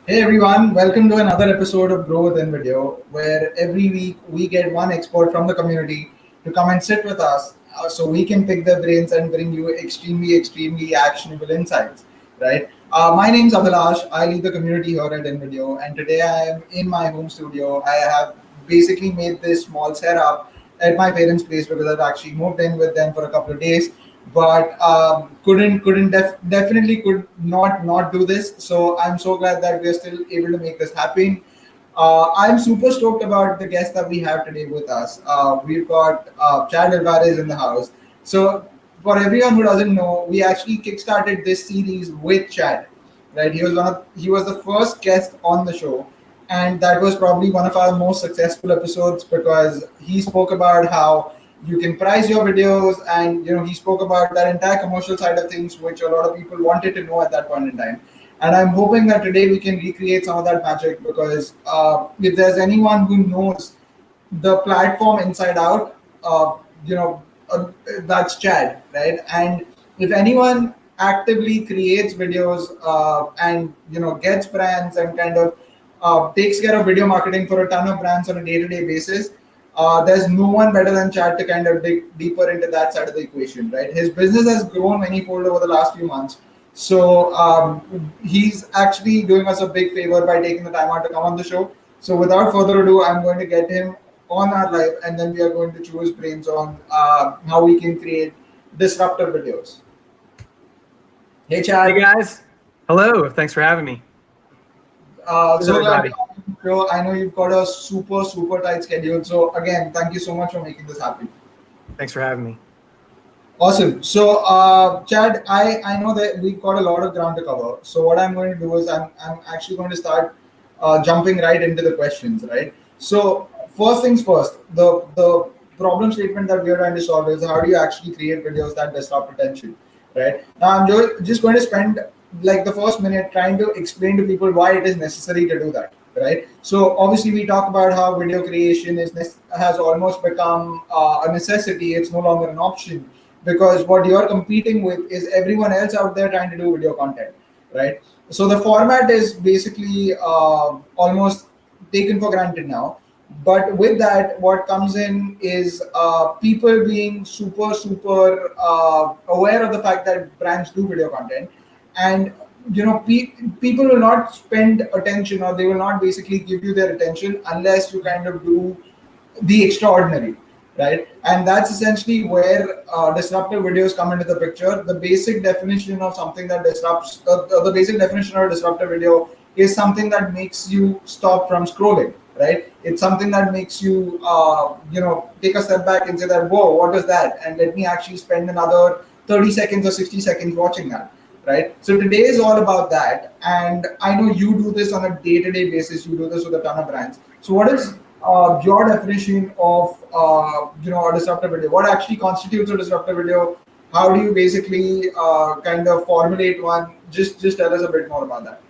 Hey everyone, welcome to another episode of Grow with InVideo, where every week we get one expert from the community to come and sit with us so we can pick their brains and bring you extremely actionable insights, right? My name's Abhilash. I lead the community here at InVideo, and today I am in my home studio. I have basically made this small setup at my parents' place because I've actually moved in with them for a couple of days but definitely could not do this. So I'm so glad that we're still able to make this happen. I'm super stoked about the guest that we have today with us. We've got Chad Alvarez in the house. So for everyone who doesn't know, we actually kickstarted this series with Chad. Right, he was the first guest on the show, and that was probably one of our most successful episodes because he spoke about how you can price your videos, and he spoke about that entire commercial side of things, which a lot of people wanted to know at that point in time. And I'm hoping that today we can recreate some of that magic because if there's anyone who knows the platform inside out, you know, that's Chad, right? And if anyone actively creates videos and gets brands and kind of takes care of video marketing for a ton of brands on a day-to-day basis, there's no one better than Chad to kind of dig deeper into that side of the equation, right? His business has grown manyfold over the last few months. So he's actually doing us a big favor by taking the time out to come on the show. So without further ado, I'm going to get him on our live, and then we are going to chew his brains on how we can create disruptive videos. Hey, Chad. Hey guys. Hello. Thanks for having me. So glad to have you, bro. I know you've got a super tight schedule. So again, thank you so much for making this happen. Thanks for having me. Awesome. So, Chad, I know that we've got a lot of ground to cover. So what I'm going to do is I'm actually going to start jumping right into the questions, right? So first things first, the problem statement that we are trying to solve is how do you actually create videos that disrupt attention, right? Now I'm just going to spend like the first minute trying to explain to people why it is necessary to do that, right? So obviously we talk about how video creation has almost become a necessity. It's no longer an option because what you're competing with is everyone else out there trying to do video content, right? So the format is basically almost taken for granted now. But with that, what comes in is people being super aware of the fact that brands do video content, and people will not spend attention, or they will not basically give you their attention unless you kind of do the extraordinary, right? And that's essentially where disruptive videos come into the picture. The basic definition of something that disrupts, the basic definition of a disruptive video is something that makes you stop from scrolling, right? It's something that makes you, take a step back and say that, whoa, what is that? And let me actually spend another 30 seconds or 60 seconds watching that. Right. So today is all about that. And I know you do this on a day-to-day basis. You do this with a ton of brands. So what is your definition of a disruptive video? What actually constitutes a disruptive video? How do you basically kind of formulate one? Just tell us a bit more about that.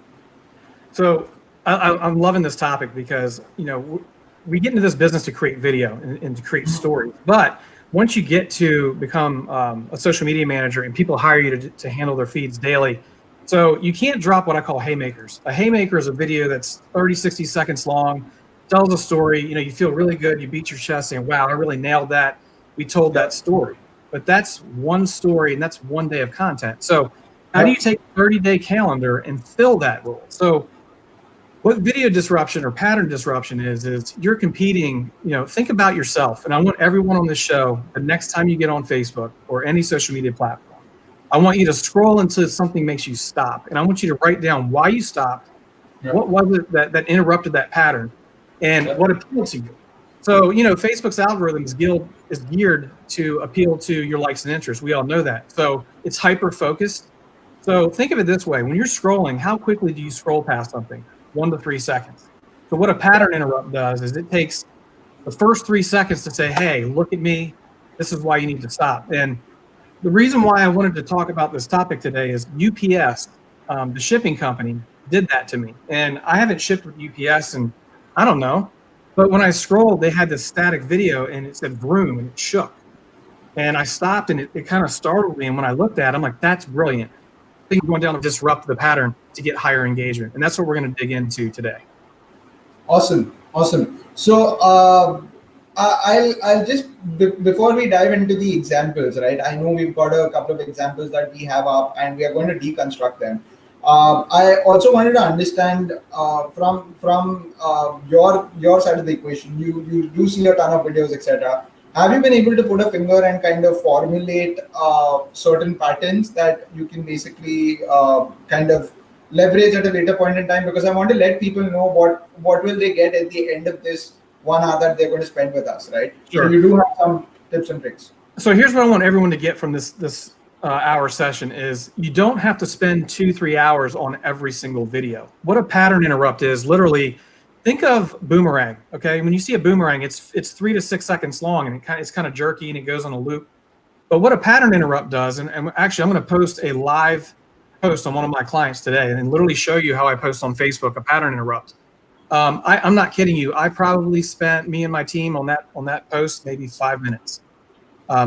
So I'm loving this topic because we get into this business to create video and to create stories. But once you get to become a social media manager and people hire you to handle their feeds daily, so you can't drop what I call haymakers. A haymaker is a video that's 30, 60 seconds long, tells a story. You feel really good. You beat your chest saying, wow, I really nailed that. We told that story. But that's one story and that's one day of content. So how do you take a 30-day calendar and fill that role? So what video disruption or pattern disruption is you're competing, think about yourself. And I want everyone on this show, the next time you get on Facebook or any social media platform, I want you to scroll until something makes you stop. And I want you to write down why you stopped, what was it that interrupted that pattern, and what appealed to you. So, Facebook's algorithm is geared to appeal to your likes and interests. We all know that. So it's hyper-focused. So think of it this way. When you're scrolling, how quickly do you scroll past something? 1 to 3 seconds. So what a pattern interrupt does is it takes the first 3 seconds to say, hey, look at me. This is why you need to stop. And the reason why I wanted to talk about this topic today is UPS, the shipping company, did that to me. And I haven't shipped with UPS and I don't know. But when I scrolled, they had this static video and it said vroom and it shook. And I stopped and it kind of startled me. And when I looked at it, I'm like, that's brilliant. think going down to disrupt the pattern to get higher engagement. And that's what we're going to dig into today. Awesome. So I'll just before we dive into the examples, right? I know we've got a couple of examples that we have up, and we are going to deconstruct them. I also wanted to understand from your side of the equation. You do see a ton of videos, etc. Have you been able to put a finger and kind of formulate certain patterns that you can basically kind of leverage at a later point in time? Because I want to let people know what will they get at the end of this 1 hour that they're going to spend with us, right? Sure. So you do have some tips and tricks. So here's what I want everyone to get from this hour session is you don't have to spend 2-3 hours on every single video. What a pattern interrupt is, literally, think of boomerang, okay? When you see a boomerang, it's 3 to 6 seconds long, and it's kind of jerky, and it goes on a loop. But what a pattern interrupt does, and actually I'm going to post a live post on one of my clients today and literally show you how I post on Facebook a pattern interrupt. I'm not kidding you. I probably spent, me and my team on that post, maybe 5 minutes.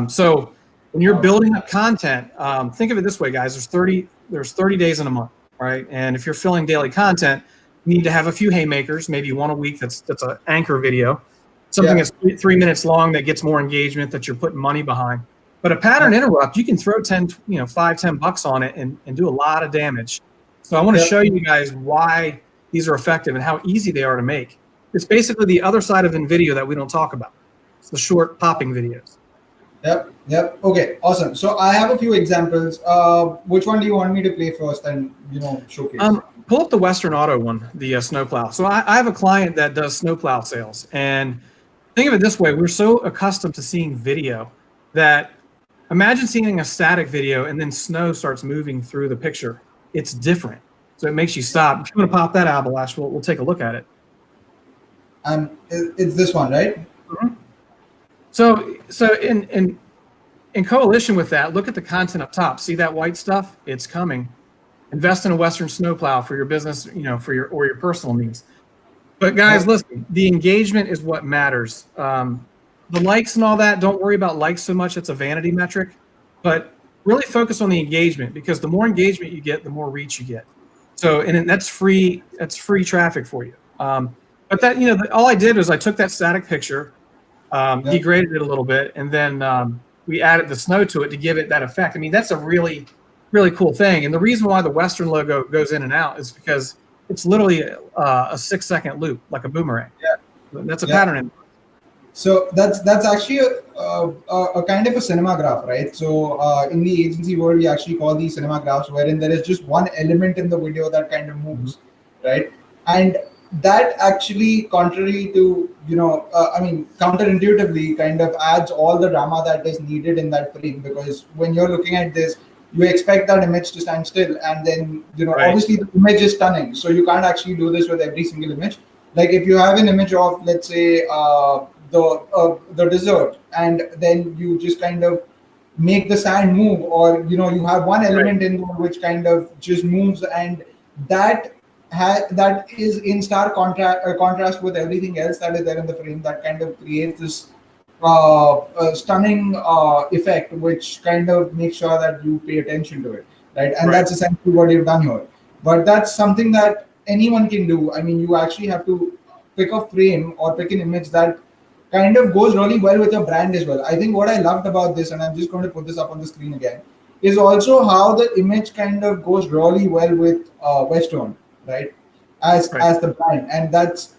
So when you're building up content, think of it this way, guys. There's 30 days in a month, right? And if you're filling daily content, you need to have a few haymakers, maybe one a week. That's an anchor video, something that's 3 minutes long that gets more engagement that you're putting money behind. But a pattern interrupt, you can throw $5-10 on it and do a lot of damage. So I want to show you guys why these are effective and how easy they are to make. It's basically the other side of InVideo that we don't talk about. It's the short popping videos. Yep. Okay, awesome. So I have a few examples. Which one do you want me to play first and showcase? Pull up the Western Auto one, the snowplow. So I have a client that does snowplow sales, and think of it this way: we're so accustomed to seeing video that imagine seeing a static video and then snow starts moving through the picture. It's different, so it makes you stop. If you want to pop that out, Abhilash, we'll take a look at it. It's this one, right? Mm-hmm. So in coalition with that, look at the content up top. See that white stuff? It's coming. Invest in a Western snowplow for your business, for your personal needs. But guys, listen, the engagement is what matters. The likes and all that, don't worry about likes so much. It's a vanity metric, but really focus on the engagement, because the more engagement you get, the more reach you get. So, and that's free traffic for you. But that, all I did was I took that static picture, degraded it a little bit, and then we added the snow to it to give it that effect. I mean, that's a really, really cool thing. And the reason why the Western logo goes in and out is because it's literally a 6-second loop, like a boomerang. Yeah. That's a pattern. So that's actually a kind of a cinema graph, right? So in the agency world, we actually call these cinema graphs, wherein there is just one element in the video that kind of moves, right? And that actually, contrary to, counterintuitively kind of adds all the drama that is needed in that frame, because when you're looking at this, you expect that image to stand still, and then, obviously the image is stunning. So you can't actually do this with every single image. Like if you have an image of, let's say, the desert, and then you just kind of make the sand move, or you have one element in there which kind of just moves, and that is in stark contrast with everything else that is there in the frame, that kind of creates this stunning effect, which kind of makes sure that you pay attention to it, right? And that's essentially what you've done here. But that's something that anyone can do. I mean, you actually have to pick a frame or pick an image that kind of goes really well with your brand as well. I think what I loved about this, and I'm just going to put this up on the screen again, is also how the image kind of goes really well with Western, right? As the brand. And that's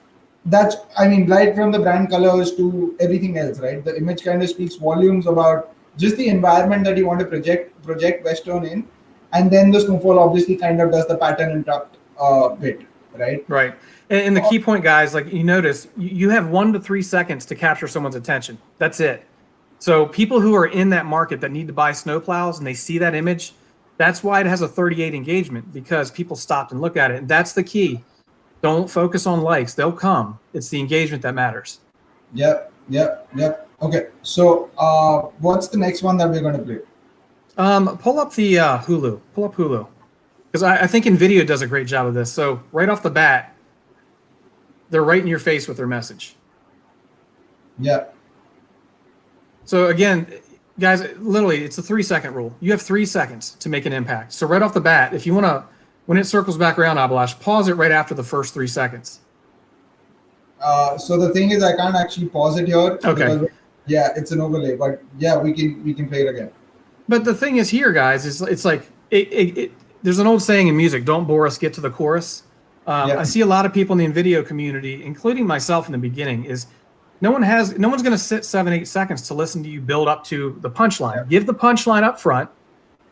I mean, right from the brand colors to everything else, right? The image kind of speaks volumes about just the environment that you want to project Western in. And then the snowfall obviously kind of does the pattern interrupt bit, right? Right. And the key point, guys, like you notice, you have 1 to 3 seconds to capture someone's attention. That's it. So people who are in that market that need to buy snowplows and they see that image, that's why it has a 38 engagement, because people stopped and look at it. And that's the key. Don't focus on likes. They'll come. It's the engagement that matters. Yep. Okay. So what's the next one that we're going to play? Pull up the Hulu. Pull up Hulu. Because I think InVideo does a great job of this. So right off the bat, they're right in your face with their message. Yeah. So again, Guys, literally, it's a 3-second rule. You have 3 seconds to make an impact. So right off the bat, if you want to, when it circles back around, Abhilash, pause it right after the first 3 seconds. So the thing is, I can't actually pause it here. Okay. Because, yeah, it's an overlay, but yeah, we can play it again. But the thing is here, guys, is it's like there's an old saying in music: "Don't bore us, get to the chorus." I see a lot of people in the InVideo community, including myself in the beginning, is no one's going to sit 7-8 seconds to listen to you build up to the punchline. Yeah. Give the punchline up front,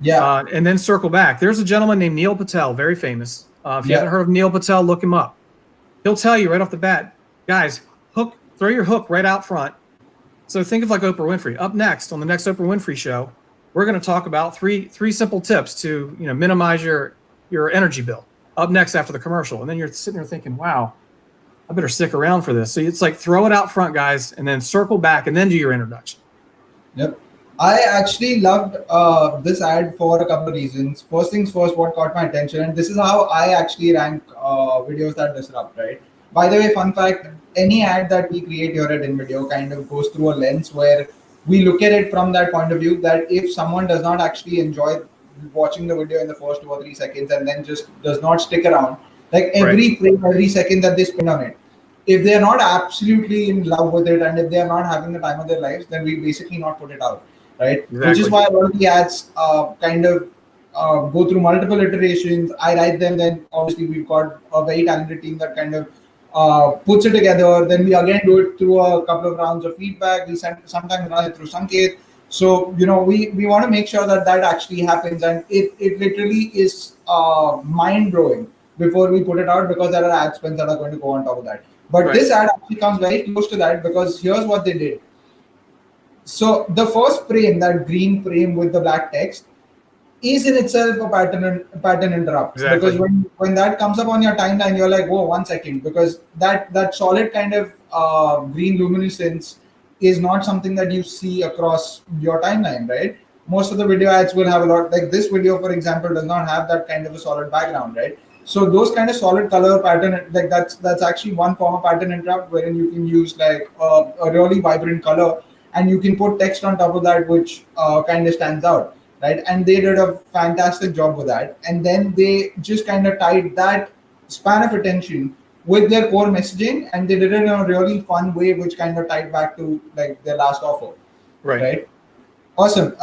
and then circle back. There's a gentleman named Neil Patel, very famous. If you haven't heard of Neil Patel, look him up. He'll tell you right off the bat, guys, throw your hook right out front. So think of like Oprah Winfrey. Up next on the next Oprah Winfrey show, we're going to talk about three simple tips to minimize your energy bill. Up next after the commercial, and then you're sitting there thinking, "Wow, I better stick around for this." So it's like throw it out front, guys, and then circle back, and then do your introduction. Yep, I actually loved this ad for a couple of reasons. First things first, what caught my attention, and this is how I actually rank videos that disrupt. Right. By the way, fun fact: any ad that we create here at InVideo kind of goes through a lens where we look at it from that point of view that if someone does not actually enjoy watching the video in the first 2 or 3 seconds and then just does not stick around, like every frame, every second that they spend on it, if they are not absolutely in love with it and if they are not having the time of their lives, then we basically not put it out, right? Exactly. Which is why a lot of the ads kind of go through multiple iterations. I write them, then obviously we've got a very talented team that kind of puts it together. Then we again do it through a couple of rounds of feedback. We sometimes run it through Sanket. So, we want to make sure that actually happens, and it literally is mind-blowing before we put it out, because there are ad spends that are going to go on top of that. But this ad actually comes very close to that, because here's what they did. So the first frame, that green frame with the black text, is in itself a pattern interrupt. Exactly. Because when that comes up on your timeline, you're like, whoa, 1 second, because that solid kind of green luminescence is not something that you see across your timeline, right? Most of the video ads will have a lot, like this video, for example, does not have that kind of a solid background, right? So those kind of solid color pattern, like that's actually one form of pattern interrupt, wherein you can use like a really vibrant color, and you can put text on top of that, which kind of stands out, right? And they did a fantastic job with that. And then they just kind of tied that span of attention with their core messaging, and they did it in a really fun way, which kind of tied back to like their last offer. Right? Awesome.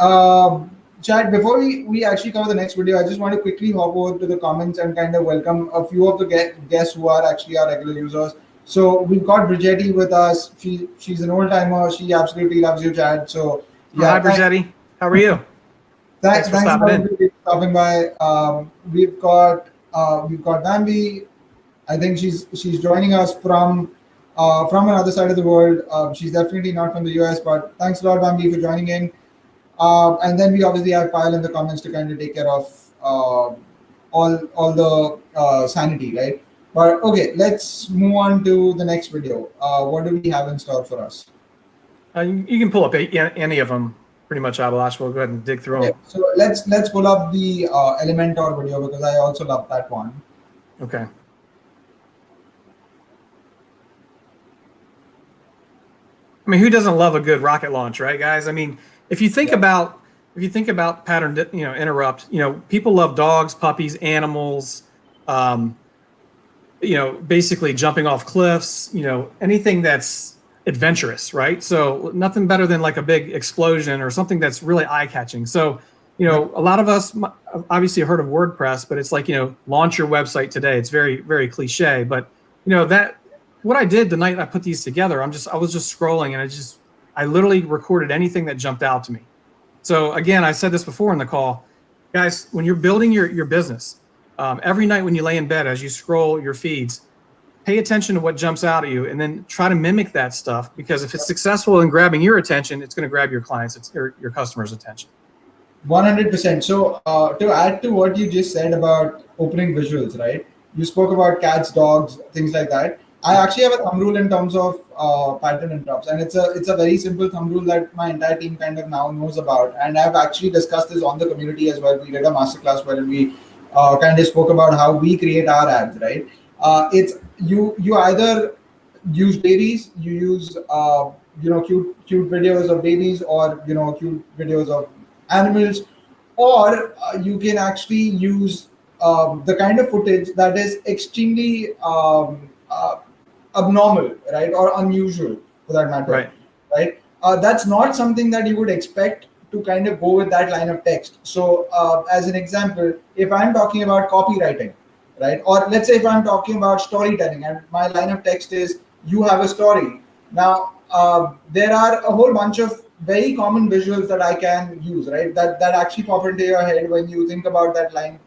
Chad, before we actually cover the next video, I just want to quickly hop over to the comments and kind of welcome a few of the guests who are actually our regular users. So we've got Brigetti with us. She's an old timer. She absolutely loves you, Chad. So yeah. Hi, Brigetti. How are you? Thanks for stopping by. We've got Bambi. I think she's joining us from another side of the world. She's definitely not from the US, but thanks a lot, Bambi, for joining in. And then we obviously have Pyle in the comments to kind of take care of all the sanity, right? But okay, let's move on to the next video. What do we have in store for us? You can pull up any of them, pretty much, Abhilash. We'll go ahead and dig through them. So let's pull up the Elementor video, because I also love that one. Okay. I mean, who doesn't love a good rocket launch, right, guys? I mean, if you think about pattern, interrupt, people love dogs, puppies, animals, basically jumping off cliffs, anything that's adventurous, right? So nothing better than like a big explosion or something that's really eye-catching. So, a lot of us obviously heard of WordPress, but it's like, launch your website today. It's very, very cliche, but what I did the night I put these together, I was just scrolling, and I literally recorded anything that jumped out to me. So again, I said this before in the call, guys, when you're building your business, every night when you lay in bed, as you scroll your feeds, pay attention to what jumps out at you, and then try to mimic that stuff, because if it's successful in grabbing your attention, it's going to grab your clients, your customers' attention. 100%. So to add to what you just said about opening visuals, right? You spoke about cats, dogs, things like that. I actually have a thumb rule in terms of pattern interrupts, and it's a very simple thumb rule that my entire team kind of now knows about, and I've actually discussed this on the community as well. We did a masterclass where we kind of spoke about how we create our ads, right? It's you either use queries, you use cute videos of babies, or cute videos of animals, or you can actually use the kind of footage that is extremely abnormal, right, or unusual for that matter, Right. right? That's not something that you would expect to kind of go with that line of text. So, as an example, if I'm talking about copywriting, right, or let's say if I'm talking about storytelling, and my line of text is "you have a story." Now, there are a whole bunch of very common visuals that I can use, right? That actually pop into your head when you think about that line.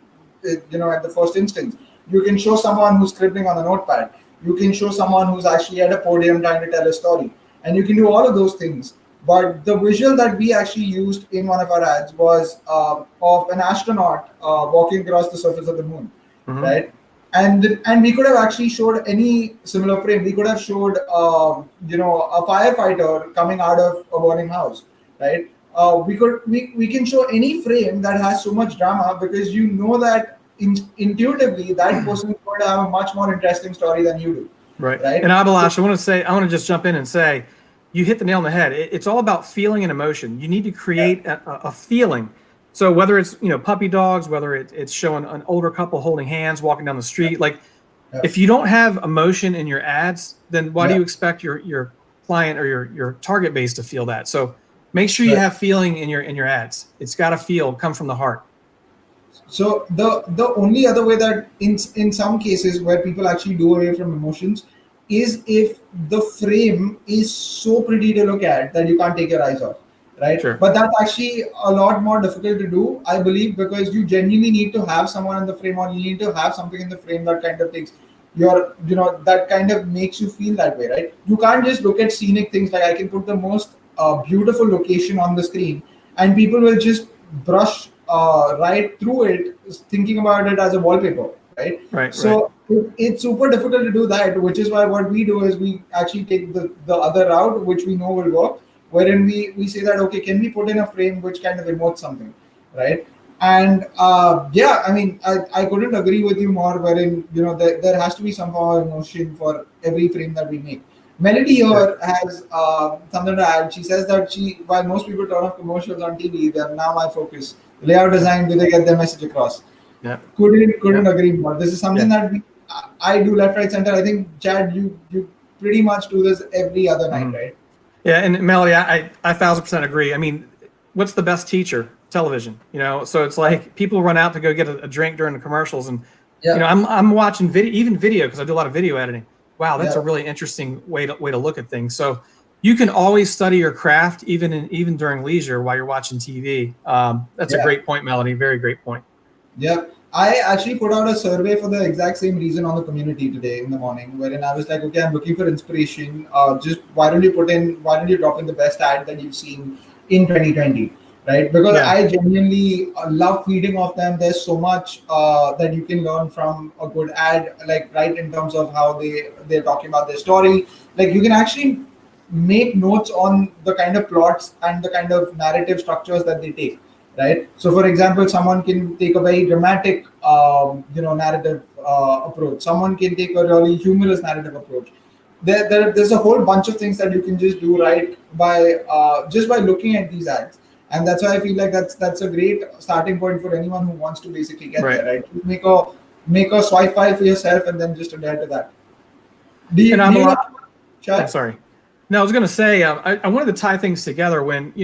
At the first instance, you can show someone who's scribbling on a notepad. You can show someone who's actually at a podium trying to tell a story, and you can do all of those things. But the visual that we actually used in one of our ads was of an astronaut walking across the surface of the moon, Hmm. right? And we could have actually showed any similar frame. We could have showed a firefighter coming out of a burning house, right? We can show any frame that has so much drama, because that intuitively that person is going to have a much more interesting story than you do, Right. right? And So, Abhilash, I want to just jump in and say, you hit the nail on the head. It's all about feeling and emotion. You need to yeah, create a feeling. So whether it's, puppy dogs, whether it's showing an older couple holding hands, walking down the street, like yeah, if you don't have emotion in your ads, then why do yeah, you expect your client or your target base to feel that? So make sure you right. have feeling in your ads. It's got to come from the heart. So the only other way that in some cases where people actually do away from emotions is if the frame is so pretty to look at that you can't take your eyes off, right? Sure. But that's actually a lot more difficult to do, I believe, because you genuinely need to have someone in the frame, or you need to have something in the frame that kind of takes that kind of makes you feel that way, right? You can't just look at scenic things. Like, I can put the most beautiful location on the screen, and people will just brush right through it, thinking about it as a wallpaper, right? Right. Right. So it's super difficult to do that, which is why what we do is we actually take the other route, which we know will work, wherein we say that, okay, can we put in a frame which kind of emotes something, right? And yeah, I mean, I couldn't agree with you more, wherein there has to be some form of emotion for every frame that we make. Melody Yeah. here has something to add. She says that while most people turn off commercials on TV, they're now my focus. Layout design, do they get their message across? Yeah. Couldn't Yeah. agree more. This is something Yeah. that I do left, right, center. I think, Chad, you pretty much do this every other night, Mhm. right? Yeah, and Melody, I 1,000% agree. I mean, what's the best teacher? Television. So it's like people run out to go get a drink during the commercials, and Yeah, I'm watching video because I do a lot of video editing. Wow, that's a yeah, really interesting way to look at things. So you can always study your craft even during leisure while you're watching TV. That's a yeah. great point, Melody. Very great point. Yeah, I actually put out a survey for the exact same reason on the community today in the morning, wherein I was like, okay, I'm looking for inspiration. Just why don't you drop in the best ad that you've seen in 2020, right? Because Yeah. I genuinely love feeding off them. There's so much that you can learn from a good ad, like, right, in terms of how they're talking about their story. Like, you can actually make notes on the kind of plots and the kind of narrative structures that they take, right? So, for example, someone can take a very dramatic, narrative approach. Someone can take a really humorous narrative approach. There's a whole bunch of things that you can just do right by just by looking at these ads, and that's why I feel like that's a great starting point for anyone who wants to basically get Right. there, right? Just make a swipe file for yourself and then just adhere to that. And Do I'm a you have lot. Oh, chat? sorry. No, I was going to say, I wanted to tie things together when,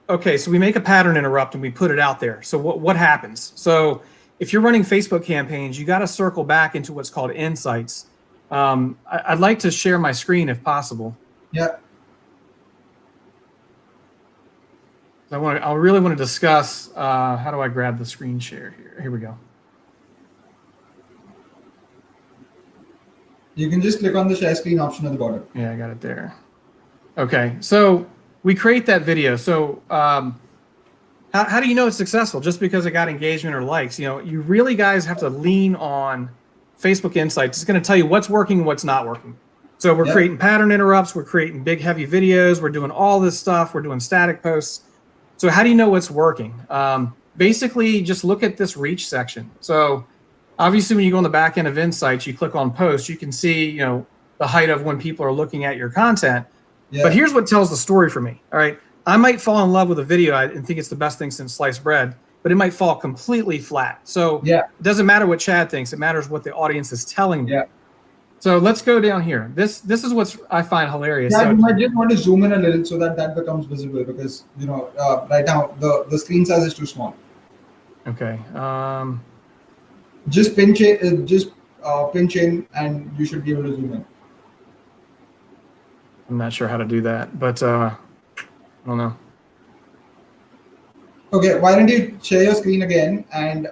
okay, so we make a pattern interrupt and we put it out there. So what happens? So if you're running Facebook campaigns, you got to circle back into what's called insights. I'd like to share my screen if possible. Yeah. I really want to discuss, how do I grab the screen share here? Here we go. You can just click on the share screen option at the bottom. Yeah, I got it there. Okay, so we create that video. So how do you know it's successful? Just because it got engagement or likes? You really guys have to lean on Facebook Insights. It's going to tell you what's working and what's not working. So we're Yeah. creating pattern interrupts. We're creating big, heavy videos. We're doing all this stuff. We're doing static posts. So how do you know what's working? Basically, just look at this reach section. So obviously, when you go on the back end of Insights, you click on post, you can see, the height of when people are looking at your content. Yeah. But here's what tells the story for me. All right. I might fall in love with a video and think it's the best thing since sliced bread, but it might fall completely flat. So Yeah. it doesn't matter what Chad thinks. It matters what the audience is telling me. Yeah. So let's go down here. This is what I find hilarious. Yeah, So, you might just want to zoom in a little so that that becomes visible, because right now the screen size is too small. okay. Just pinch it, just pinch in, and you should be able to zoom in. I'm not sure how to do that, but I don't know. Okay, why don't you share your screen again, and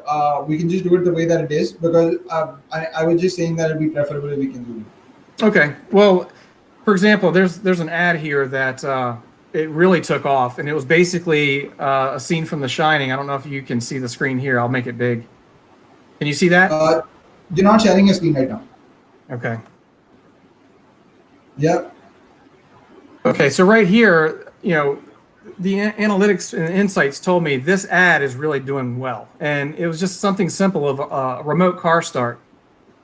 we can just do it the way that it is, because I was just saying that it'd be preferable if we can zoom in. Okay. Well, for example, there's an ad here that it really took off, and it was basically a scene from The Shining. I don't know if you can see the screen here. I'll make it big. Can you see that? You're not sharing your screen right now. Okay. Yeah. Okay. So right here, the analytics and insights told me this ad is really doing well, and it was just something simple of a remote car start.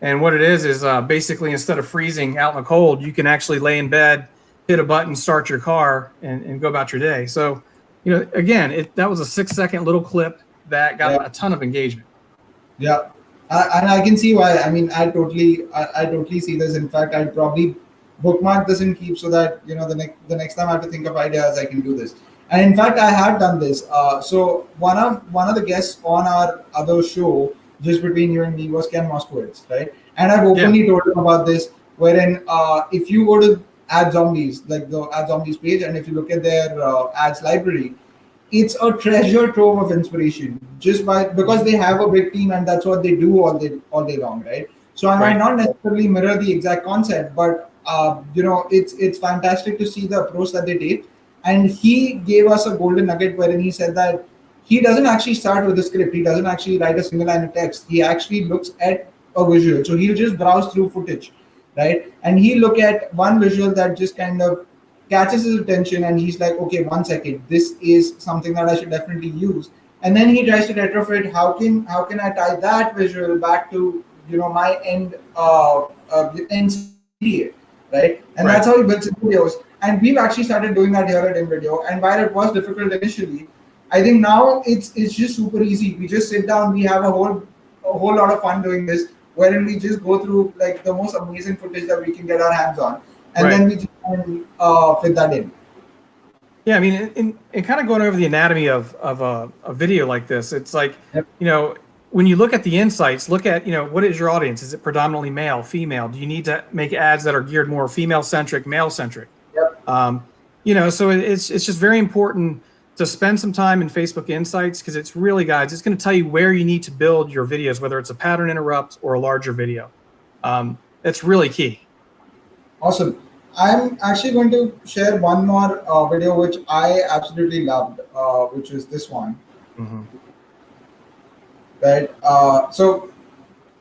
And what it is basically, instead of freezing out in the cold, you can actually lay in bed, hit a button, start your car, and go about your day. So, again, that was a 6-second little clip that got a ton of engagement. Yeah, and I can see why. I mean, I totally see this. In fact, I'd probably bookmark this and keep, so that the next time I have to think of ideas, I can do this. And in fact, I had done this. So one of the guests on our other show, just between you and me, was Ken Moskowitz, right? And I've openly told him about this, wherein if you go to Ad Zombies, like the Ad Zombies page, and if you look at their ads library, it's a treasure trove of inspiration, because they have a big team and that's what they do all day long, right? So I might not necessarily mirror the exact concept, but it's fantastic to see the approach that they take. And he gave us a golden nugget wherein he said that he doesn't actually start with the script. He doesn't actually write a single line of text. He actually looks at a visual. So he'll just browse through footage, right? And he'll look at one visual that just kind of catches his attention, and he's like, okay, 1 second, this is something that I should definitely use. And then he tries to retrofit, how can I tie that visual back to my end immediate, right? And that's how he builds his videos. And we've actually started doing that here at InVideo. And while it was difficult initially, I think now it's just super easy. We just sit down, we have a whole lot of fun doing this, wherein we just go through like the most amazing footage that we can get our hands on, and then we just fit that in. Yeah, I mean, in kind of going over the anatomy of a video like this, it's like, when you look at the insights, look at, what is your audience? Is it predominantly male, female? Do you need to make ads that are geared more female-centric, male-centric? So it's just very important to spend some time in Facebook Insights, because it's really, guys, it's going to tell you where you need to build your videos, whether it's a pattern interrupt or a larger video. It's really key. Awesome. I'm actually going to share one more video which I absolutely loved, which is this one. Mm-hmm. Right. So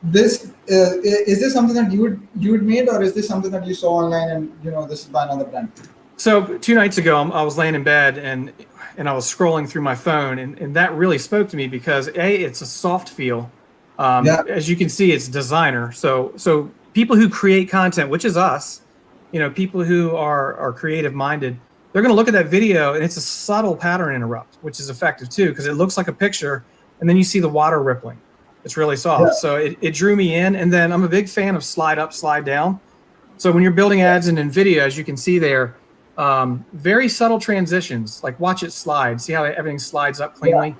this is this something that you'd made, or is this something that you saw online and this is by another brand? So 2 nights ago, I was laying in bed and I was scrolling through my phone, and that really spoke to me because it's a soft feel. As you can see, it's designer. So people who create content, which is us, people who are creative minded, they're going to look at that video, and it's a subtle pattern interrupt, which is effective too, because it looks like a picture, and then you see the water rippling. It's really soft. So it drew me in. And then I'm a big fan of slide up, slide down. So when you're building ads in InVideo, as you can see there, very subtle transitions, like watch it slide. See how everything slides up cleanly?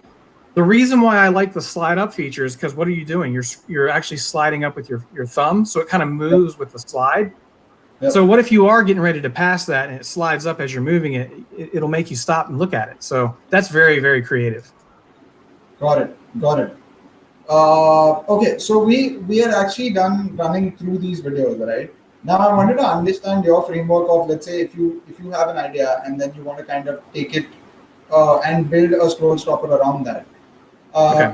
The reason why I like the slide up feature is because what are you doing? You're actually sliding up with your thumb. So it kind of moves with the slide. So what if you are getting ready to pass that and it slides up as you're moving it? It'll make you stop and look at it. So that's very, very creative. Got it. Okay, so we are actually done running through these videos, right? Now I wanted to understand your framework of, let's say, if you have an idea and then you want to kind of take it and build a scroll stopper around that.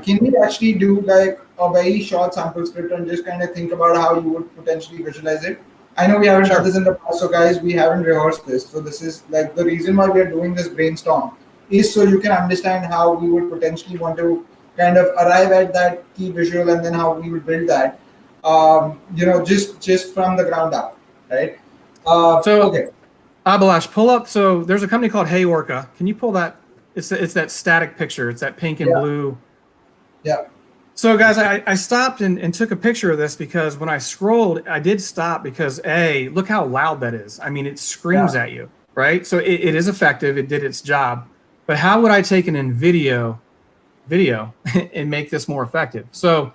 Can we actually do like a very short sample script and just kind of think about how you would potentially visualize it? I know we haven't done this in the past, so guys, we haven't rehearsed this. So this is like the reason why we are doing this brainstorm is so you can understand how we would potentially want to kind of arrive at that key visual, and then how we would build that, just from the ground up, right? Abhilash, pull up. So there's a company called Hey Orca. Can you pull that? It's that static picture. It's that pink and blue. Yeah. So guys, I stopped and took a picture of this because when I scrolled, I did stop because look how loud that is. I mean, it screams at you, right? So it is effective. It did its job. But how would I take an InVideo video and make this more effective? So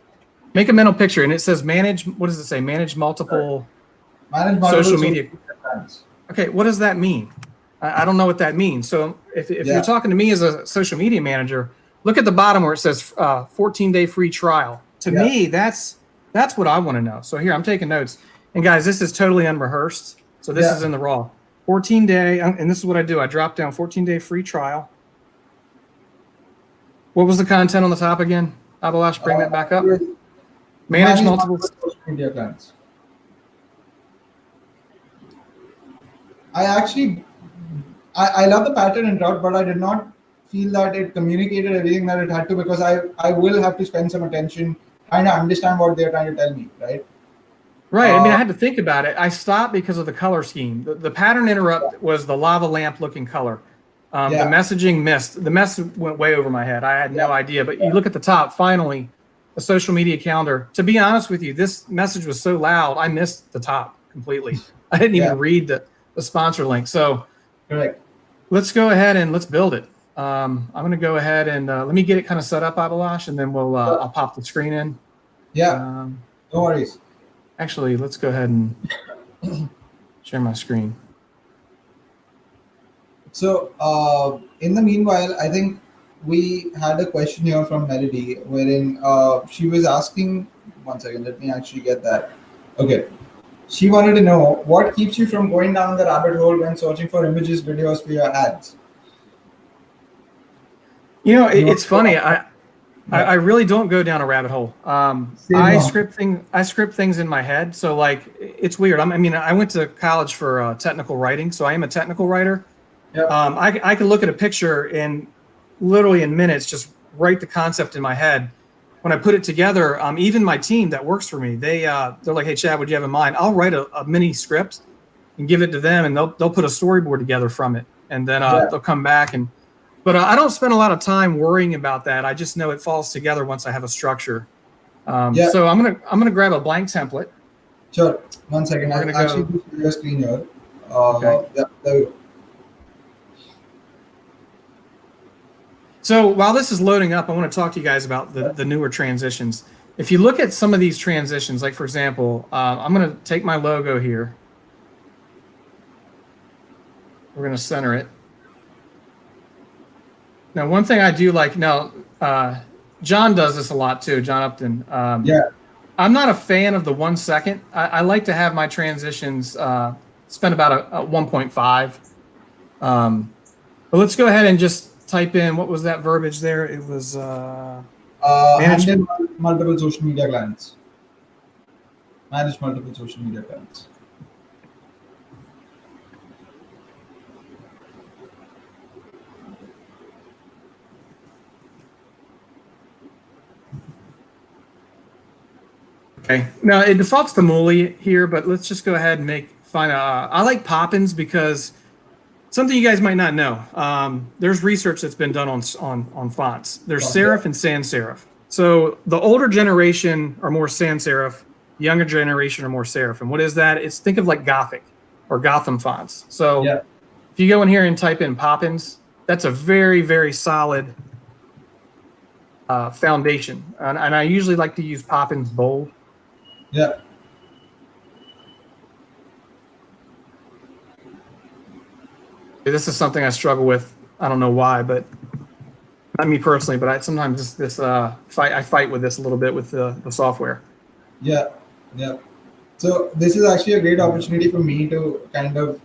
make a mental picture, and it says manage. What does it say? Manage multiple social media. Okay, what does that mean? I don't know what that means. So if you're talking to me as a social media manager, look at the bottom where it says 14-day free trial. To me, that's what I want to know. So here, I'm taking notes. And guys, this is totally unrehearsed. So this is in the raw. 14-day, and this is what I do. I drop down 14-day free trial. What was the content on the top again? Abhilash, bring that back up. Manage multiple social media clients. I love the pattern and route, but I did not feel that it communicated everything that it had to, because I will have to spend some attention trying to understand what they're trying to tell me, right? Right. I mean, I had to think about it. I stopped because of the color scheme. The pattern interrupt was the lava lamp looking color. The messaging missed. The message went way over my head. I had no idea. But you look at the top, finally, a social media calendar. To be honest with you, this message was so loud, I missed the top completely. I didn't even read the sponsor link. So let's go ahead and let's build it. I'm going to go ahead and let me get it kind of set up, Abhilash, and then I'll pop the screen in. Yeah, no worries. Actually, let's go ahead and share my screen. So in the meanwhile, I think we had a question here from Melody, wherein she was asking, one second, let me actually get that. Okay. She wanted to know, what keeps you from going down the rabbit hole when searching for images, videos for your ads? You know, it's funny. I really don't go down a rabbit hole. I script things in my head. So like, it's weird. I mean, I went to college for technical writing, so I am a technical writer. Yep. I can look at a picture and literally in minutes just write the concept in my head. When I put it together, even my team that works for me, they're like, "Hey, Chad, what do you have in mind?" I'll write a mini script and give it to them, and they'll put a storyboard together from it, and then they'll come back and. But I don't spend a lot of time worrying about that. I just know it falls together once I have a structure. So I'm gonna grab a blank template. Sure. 1 second. I'll actually put your screen here. Okay. Yeah, there we go. So while this is loading up, I want to talk to you guys about the newer transitions. If you look at some of these transitions, like for example, I'm going to take my logo here. We're going to center it. Now, one thing I do like, John does this a lot too, John Upton. I'm not a fan of the 1 second. I like to have my transitions spend about a 1.5. But let's go ahead and just type in, what was that verbiage there? It was manage multiple social media clients. Manage multiple social media clients. Okay. Now it defaults to Mooly here, but let's just go ahead and I like Poppins because something you guys might not know. There's research that's been done on fonts. There's serif and sans serif. So the older generation are more sans serif, the younger generation are more serif. And what is that? Think of like Gothic or Gotham fonts. So if you go in here and type in Poppins, that's a very, very solid foundation. And I usually like to use Poppins bold. Yeah. This is something I struggle with. I don't know why, but not me personally, but I sometimes I fight with this a little bit with the software. Yeah. So this is actually a great opportunity for me to kind of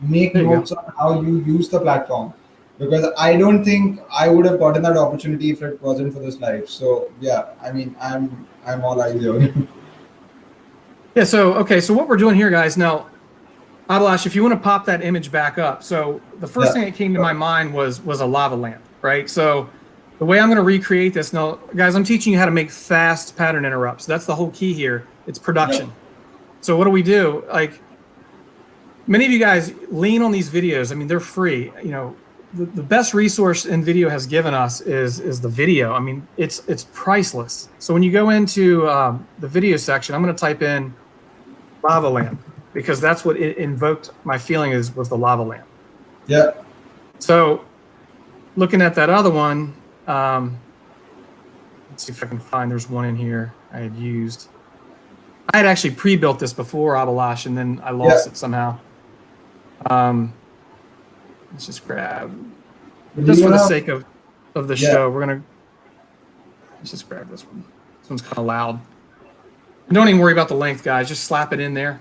make notes on how you use the platform, because I don't think I would have gotten that opportunity if it wasn't for this live. So yeah, I mean, I'm all eyes here. Yeah. So what we're doing here, guys. Now, Abhilash, if you want to pop that image back up. So the first thing that came to my mind was a lava lamp, right? So the way I'm going to recreate this now, guys, I'm teaching you how to make fast pattern interrupts. That's the whole key here. It's production. So what do? Like, many of you guys lean on these videos. I mean, they're free. You know, the best resource InVideo has given us is the video. I mean, it's priceless. So when you go into the video section, I'm going to type in lava lamp because that's what it invoked my feeling was the lava lamp. Yeah. So looking at that other one, let's see if I can find, there's one in here I had used. I had actually pre-built this before Abalash, and then I lost it somehow. Let's just grab, just for the sake of the show, let's just grab this one. This one's kind of loud. And don't even worry about the length, guys. Just slap it in there.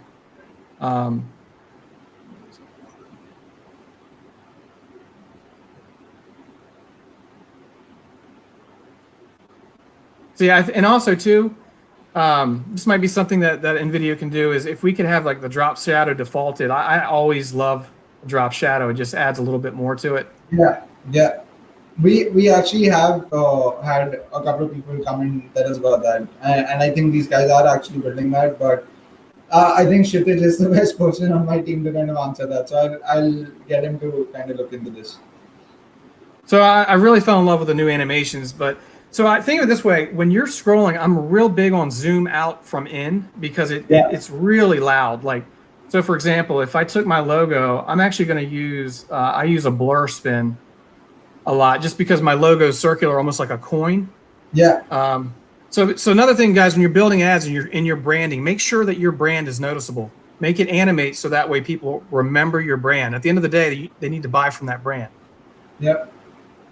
So yeah, and also too, this might be something that InVideo can do is if we could have like the drop shadow defaulted. I always love drop shadow. It just adds a little bit more to it. Yeah, yeah. We actually have had a couple of people come and tell us about that, and I think these guys are actually building that. But I think Kshitij is the best person on my team to kind of answer that, so I'll get him to kind of look into this. So I really fell in love with the new animations, but so I think of it this way: when you're scrolling, I'm real big on zoom out from in because it's really loud. Like, so for example, if I took my logo, I'm actually going to use I use a blur spin a lot just because my logo is circular, almost like a coin. Yeah. So another thing, guys, when you're building ads and you're in your branding, make sure that your brand is noticeable. Make it animate so that way people remember your brand. At the end of the day, they need to buy from that brand. Yep.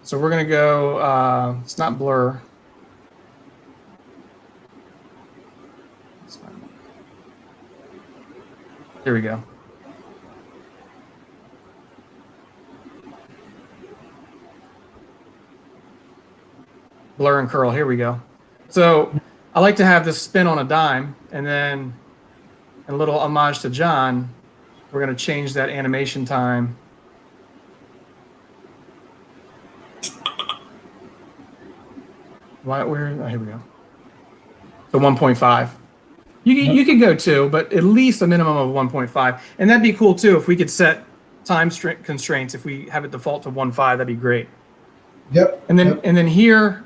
So we're going to go, it's not blur. Here we go. Blur and curl, here we go. So I like to have this spin on a dime, and then a little homage to John, we're going to change that animation time. Here we go. So 1.5. You can go 2, but at least a minimum of 1.5. And that'd be cool too if we could set time constraints. If we have it default to 1.5, that'd be great. Yep. And then here,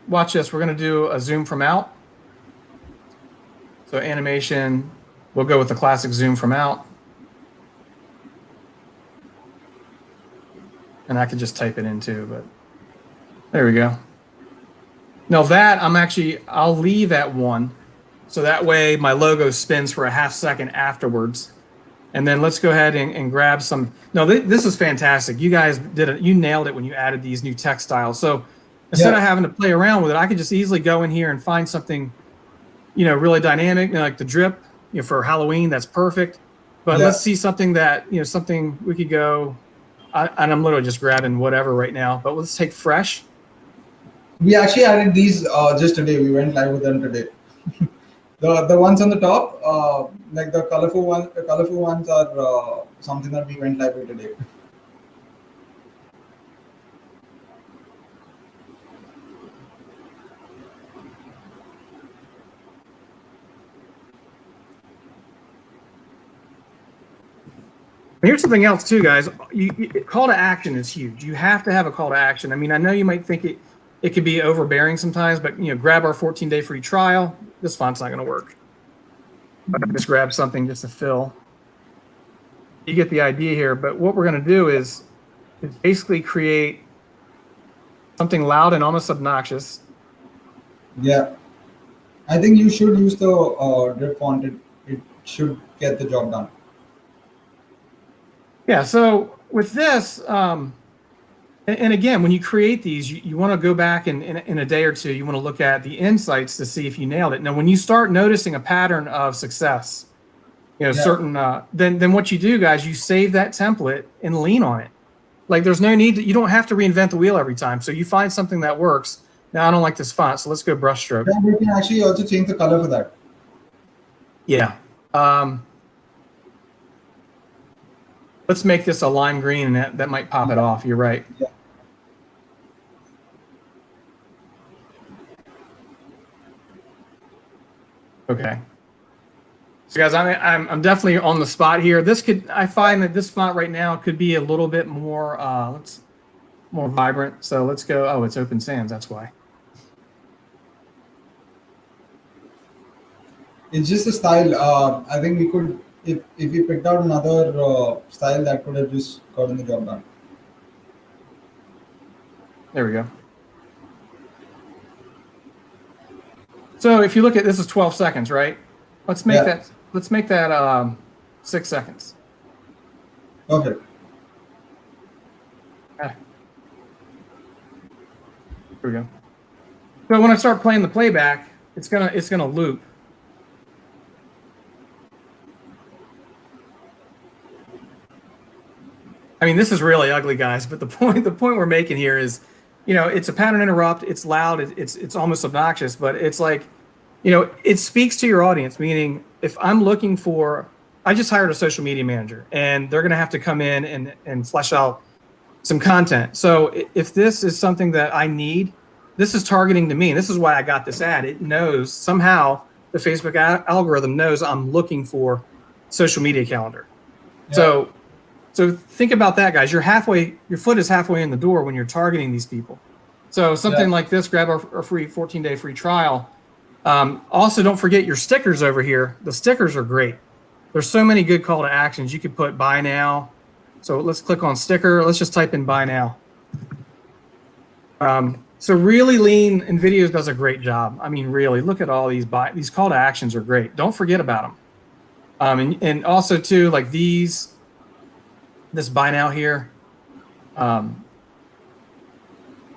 watch this. We're going to do a zoom from out. So animation, we'll go with the classic zoom from out. And I could just type it in too, but there we go. Now that I'll leave at 1. So that way my logo spins for a half second afterwards. And then let's go ahead and grab some. No, this is fantastic. You guys you nailed it when you added these new text styles. So instead of having to play around with it, I could just easily go in here and find something, really dynamic, like the drip, for Halloween. That's perfect. But let's see something that, something we could go, and I'm literally just grabbing whatever right now, but let's take fresh. We actually added these just today. We went live with them today. The ones on the top, like the colorful ones are something that we went live with today. Here's something else too, guys. Call to action is huge. You have to have a call to action. I mean, I know you might think it could be overbearing sometimes, but grab our 14-day free trial. This font's not going to work. But just grab something just to fill. You get the idea here. But what we're going to do is basically create something loud and almost obnoxious. Yeah, I think you should use the drip font. It should get the job done. Yeah. So with this. And again, when you create these, you want to go back in a day or two, you want to look at the insights to see if you nailed it. Now, when you start noticing a pattern of success, certain, then what you do, guys, you save that template and lean on it. Like there's no need you don't have to reinvent the wheel every time. So you find something that works. Now, I don't like this font, so let's go brushstroke. Yeah, we can actually also change the color for that. Yeah. Let's make this a lime green, and that might pop it off. You're right. Yeah. Okay. So guys, I'm definitely on the spot here. I find that this font right now could be a little bit more more vibrant. So let's go. Oh, it's Open Sans. That's why. It's just a style. I think we could, if we picked out another style, that could have just gotten the job done. There we go. So if you look at this is 12 seconds, right? Let's make that. Let's make that 6 seconds. Okay. Here we go. So when I start playing the playback, it's gonna loop. I mean, this is really ugly, guys. But the point we're making here is, it's a pattern interrupt. It's loud. It's almost obnoxious. But it's like, it speaks to your audience. Meaning, if I'm looking for, I just hired a social media manager, and they're gonna have to come in and flesh out some content. So if this is something that I need, this is targeting to me. And this is why I got this ad. It knows somehow the Facebook algorithm knows I'm looking for social media calendar. Yeah. So think about that, guys. Your foot is halfway in the door when you're targeting these people. So something like this, grab our free 14-day free trial. Also, don't forget your stickers over here. The stickers are great. There's so many good call to actions. You could put buy now. So let's click on sticker. Let's just type in buy now. So really lean, InVideo does a great job. I mean, really, look at all these call to actions are great. Don't forget about them. And also too, like this buy now here.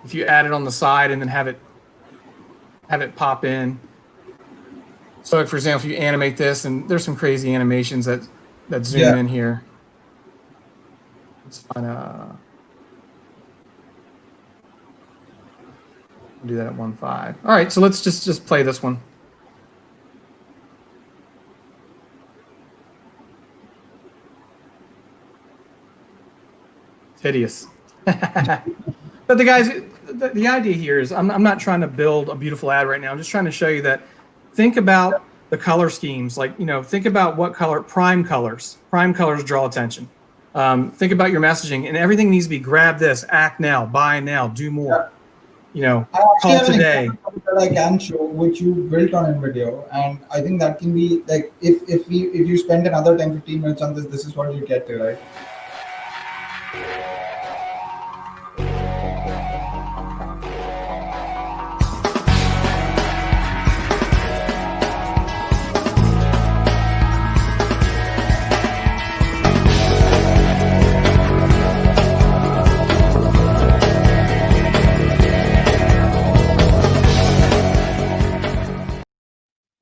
If you add it on the side and then have it pop in. So like, for example, if you animate this, and there's some crazy animations that zoom in here. Let's find do that at 1.5. All right, so let's just play this one. It's hideous. But the guys, the idea here is I'm not trying to build a beautiful ad right now. I'm just trying to show you that think about the color schemes. Like, think about what color, prime colors draw attention. Think about your messaging, and everything needs to be grab this, act now, buy now, do more. Call today. That I can show, which you built on InVideo, and I think that can be like if you spend another 10-15 minutes on this is what you get to, right?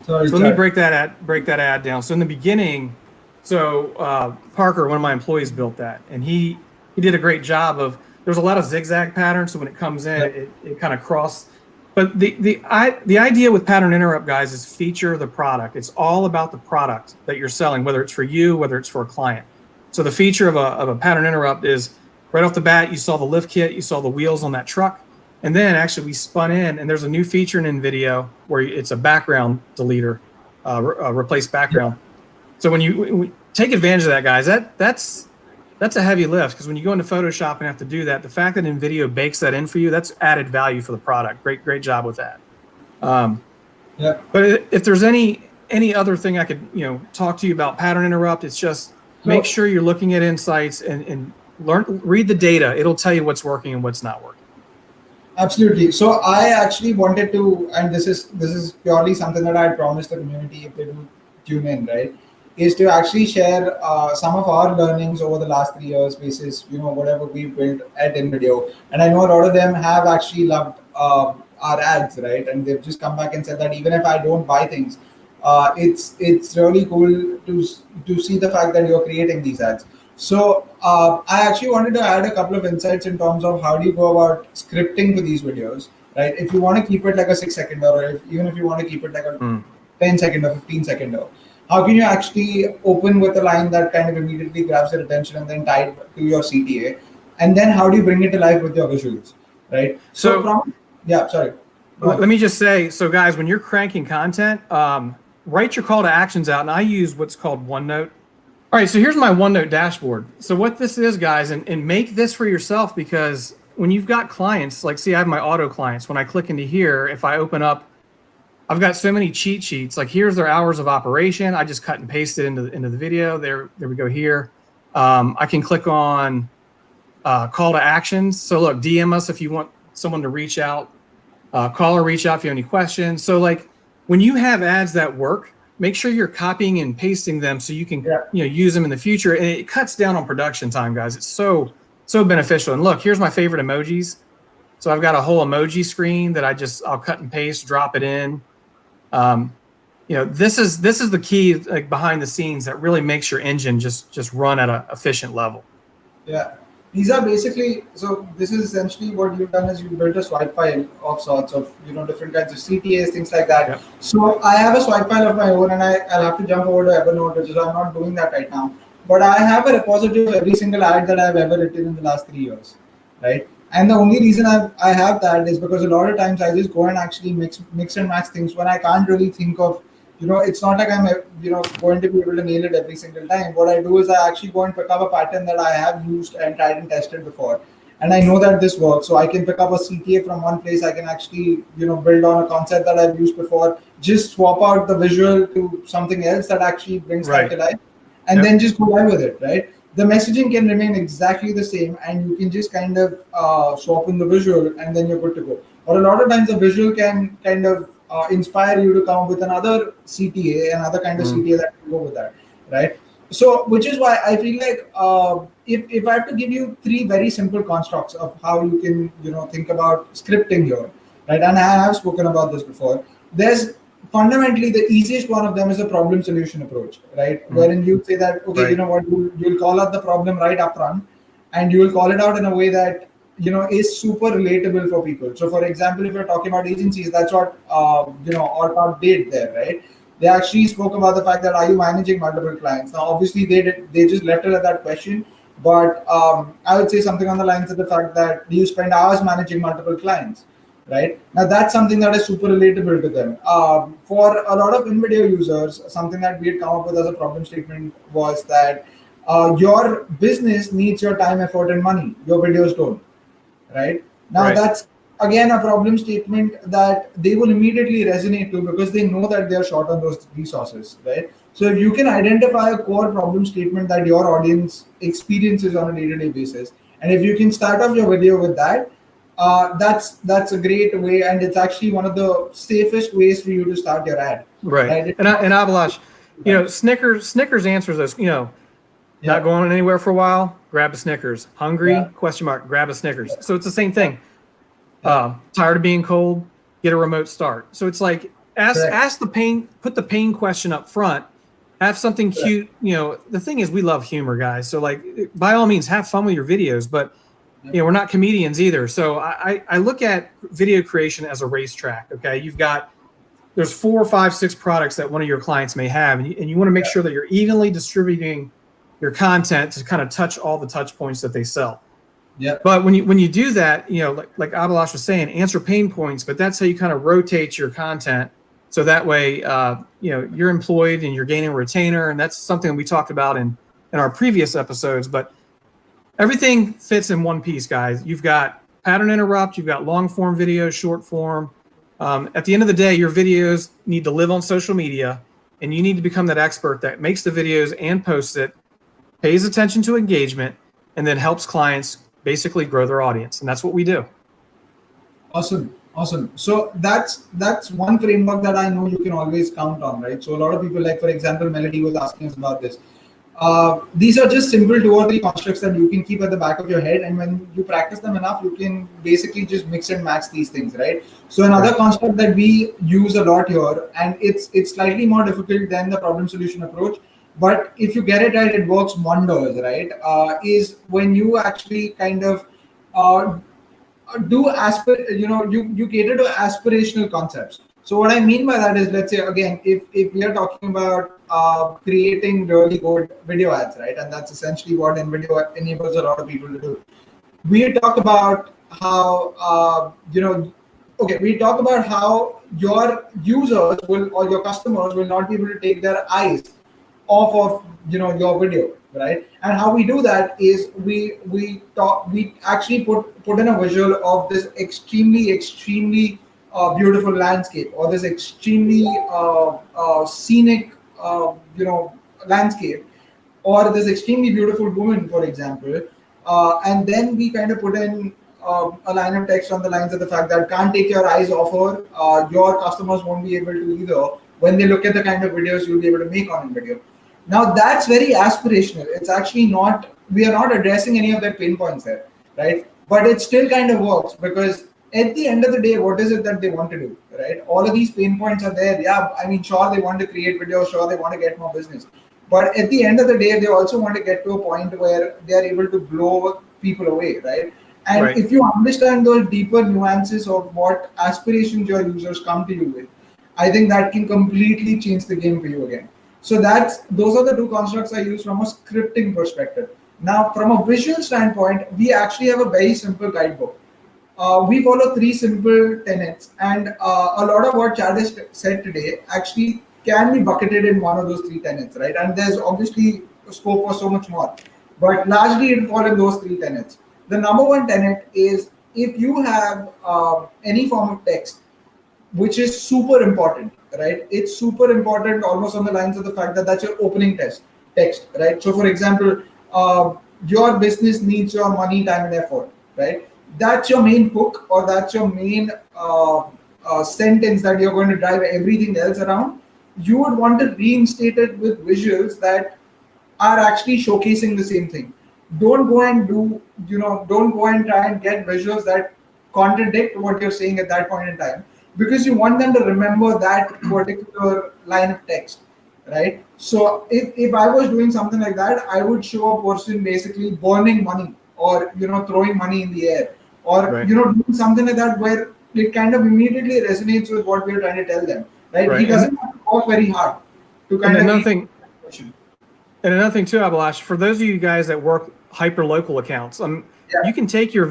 So let me break that ad down. So in the beginning, Parker, one of my employees, built that, and he did a great job of. There's a lot of zigzag patterns, so when it comes in, it kind of cross. But the idea with pattern interrupt, guys, is feature the product. It's all about the product that you're selling, whether it's for you, whether it's for a client. So the feature of a pattern interrupt is right off the bat. You saw the lift kit, you saw the wheels on that truck. And then actually we spun in, and there's a new feature in InVideo where it's a background deleter, replace background. So when you take advantage of that, guys, that's a heavy lift, because when you go into Photoshop and have to do that, the fact that InVideo bakes that in for you, that's added value for the product. Great job with that. But if there's any other thing I could talk to you about pattern interrupt, it's just make sure you're looking at insights and read the data. It'll tell you what's working and what's not working. Absolutely. So I actually wanted to, and this is purely something that I promised the community if they do tune in, right, is to actually share some of our learnings over the last 3 years basis, whatever we built at InVideo. And I know a lot of them have actually loved our ads, right? And they've just come back and said that even if I don't buy things, it's really cool to see the fact that you're creating these ads. So I actually wanted to add a couple of insights in terms of how do you go about scripting for these videos, right? If you want to keep it like a 6-second, or even if you want to keep it like a 10-second or 15-second, how can you actually open with a line that kind of immediately grabs their attention and then tie it to your CTA? And then how do you bring it to life with your visuals, right? So sorry. Let me just say, so guys, when you're cranking content, write your call to actions out, and I use what's called OneNote. All right, so here's my OneNote dashboard. So what this is, guys, and make this for yourself, because when you've got clients, like see, I have my auto clients. When I click into here, if I open up, I've got so many cheat sheets. Like here's their hours of operation. I just cut and paste it into the video. There we go here. I can click on call to actions. So look, DM us if you want someone to reach out. Call or reach out if you have any questions. So like when you have ads that work, make sure you're copying and pasting them so you can use them in the future. And it cuts down on production time, guys. It's so beneficial. And look, here's my favorite emojis. So I've got a whole emoji screen that I'll cut and paste, drop it in. This is the key, like behind the scenes, that really makes your engine just run at an efficient level. Yeah. These are basically, so this is essentially what you've done is you built a swipe file of sorts of, different kinds of CTAs, things like that. Yep. So I have a swipe file of my own, and I'll have to jump over to Evernote, which is I'm not doing that right now. But I have a repository of every single ad that I've ever written in the last 3 years, right? And the only reason I have that is because a lot of times I just go and actually mix and match things when I can't really think of, it's not like I'm, going to be able to nail it every single time. What I do is I actually go and pick up a pattern that I have used and tried and tested before. And I know that this works. So I can pick up a CTA from one place. I can actually, build on a concept that I've used before, just swap out the visual to something else that actually brings that to life, and then just go live with it, right? The messaging can remain exactly the same, and you can just kind of swap in the visual, and then you're good to go. Or a lot of times the visual can kind of inspire you to come up with another CTA, another kind of CTA that will go with that, right? So, which is why I feel like if I have to give you 3 very simple constructs of how you can, think about scripting here, right? And I have spoken about this before. There's fundamentally the easiest one of them is a problem solution approach, right? Wherein you say that, okay, you know what, you'll call out the problem right up front, and you will call it out in a way that is super relatable for people. So for example, if you're talking about agencies, that's what Orpart did there, right? They actually spoke about the fact that, are you managing multiple clients? Now obviously they just left it at that question, but I would say something on the lines of the fact that you spend hours managing multiple clients, right? Now that's something that is super relatable to them. For a lot of InVideo users, something that we had come up with as a problem statement was that your business needs your time, effort, and money. Your videos don't. Right now, that's again a problem statement that they will immediately resonate to, because they know that they are short on those resources, right? So if you can identify a core problem statement that your audience experiences on a day-to-day basis, and if you can start off your video with that, that's a great way, and it's actually one of the safest ways for you to start your ad. Right? And Abhilash, Snickers answers those. Not going anywhere for a while, grab a Snickers. Hungry? Question mark, grab a Snickers. So it's the same thing. Tired of being cold? Get a remote start. So it's like ask the pain, put the pain question up front, have something cute. The thing is, we love humor, guys. So like, by all means, have fun with your videos, but we're not comedians either. So I look at video creation as a racetrack. Okay, there's 4, 5, 6 products that one of your clients may have, and you want to make sure that you're evenly distributing your content to kind of touch all the touch points that they sell. Yeah. But when you do that, like Abhilash was saying, answer pain points, but that's how you kind of rotate your content. So that way, you're employed and you're gaining a retainer. And that's something we talked about in our previous episodes, but everything fits in one piece, guys. You've got pattern interrupt, you've got long form videos, short form. At the end of the day, your videos need to live on social media, and you need to become that expert that makes the videos and posts it, pays attention to engagement, and then helps clients basically grow their audience. And that's what we do. Awesome. So that's one framework that I know you can always count on, right? So a lot of people, like for example, Melody was asking us about this. These are just simple 2 or 3 constructs that you can keep at the back of your head, and when you practice them enough, you can basically just mix and match these things, right? So another construct that we use a lot here, and it's slightly more difficult than the problem solution approach, but if you get it right, it works wonders, right? Is when you actually kind of you cater to aspirational concepts. So what I mean by that is, let's say again, if we are talking about creating really good video ads, right? And that's essentially what InVideo enables a lot of people to do. We talked about how okay, we talk about how your users will, or your customers will not be able to take their eyes off of, your video, right? And how we do that is we actually put in a visual of this extremely beautiful landscape, or this extremely scenic landscape, or this extremely beautiful woman, for example, and then we kind of put in a line of text on the lines of the fact that can't take your eyes off her. Your customers won't be able to either when they look at the kind of videos you'll be able to make on InVideo. Now that's very aspirational. It's actually not, we are not addressing any of their pain points there, right? But it still kind of works because at the end of the day, what is it that they want to do, right? All of these pain points are there. Yeah, I mean, sure, they want to create videos, sure, they want to get more business. But at the end of the day, they also want to get to a point where they are able to blow people away, right? And Right. if you understand those deeper nuances of what aspirations your users come to you with, I think that can completely change the game for you again. So those are the two constructs I use from a scripting perspective. Now, from a visual standpoint, we actually have a very simple guidebook. We follow three simple tenets, and a lot of what Chad has said today actually can be bucketed in one of those three tenets, right? And there's obviously scope for so much more, but largely it falls in those three tenets. The number one tenet is if you have any form of text, which is super important, right? It's super important, almost on the lines of the fact that that's your opening text, right? So, for example, your business needs your money, time, and effort, right? That's your main hook, or that's your main sentence that you're going to drive everything else around. You would want to reinstate it with visuals that are actually showcasing the same thing. Don't go and don't go and try and get visuals that contradict what you're saying at that point in time, because you want them to remember that particular line of text, right? So if I was doing something like that, I would show a person basically burning money, or throwing money in the air, or Right. doing something like that where it kind of immediately resonates with what we're trying to tell them, right? Right. He doesn't have to work very hard to kind And of another read thing, the question. and another thing too, Abhilash, for those of you guys that work hyper local accounts, you can take your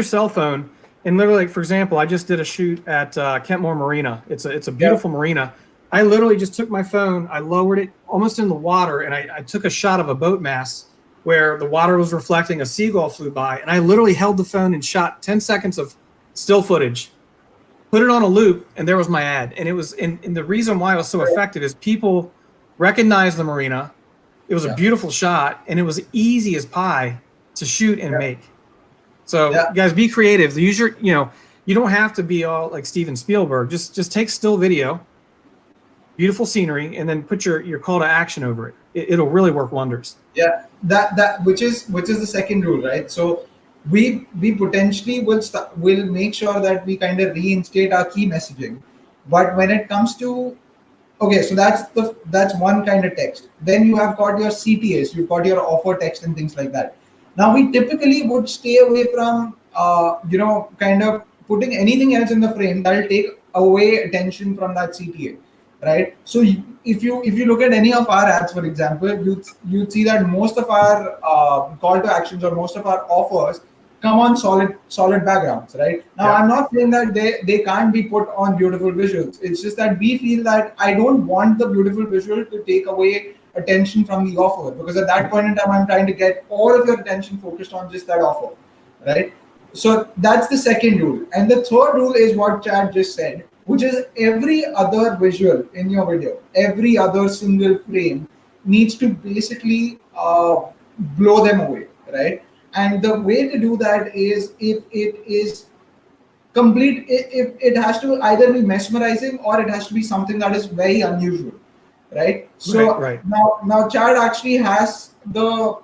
cell phone, and literally, like, for example, I just did a shoot at Kentmore Marina. It's a beautiful marina. I literally just took my phone, I lowered it almost in the water, and I took a shot of a boat mast where the water was reflecting, a seagull flew by, and I literally held the phone and shot 10 seconds of still footage, put it on a loop, and there was my ad. And it was, and the reason why it was so effective is people recognized the marina. It was a beautiful shot, and it was easy as pie to shoot and make. So you guys, be creative. Use your, you don't have to be all like Steven Spielberg. Just take still video, beautiful scenery, and then put your call to action over it. It'll really work wonders. Yeah, that which is the second rule, right? So we potentially will make sure that we kind of reinstate our key messaging, but when it comes to, okay, so that's one kind of text. Then you have got your CTAs, you've got your offer text and things like that. Now we typically would stay away from kind of putting anything else in the frame that will take away attention from that CTA, right? So if you look at any of our ads, for example, you'd see that most of our call to actions, or most of our offers, come on solid backgrounds, right? Now I'm not saying that they can't be put on beautiful visuals. It's just that we feel that I don't want the beautiful visual to take away attention from the offer, because at that point in time I'm trying to get all of your attention focused on just that offer, right? So that's the second rule. And the third rule is what Chad just said, which is every other visual in your video, every other single frame needs to basically blow them away, right? And the way to do that is, if it is complete, if it has to either be mesmerizing, or it has to be something that is very unusual, right? So Right. now Chad actually has the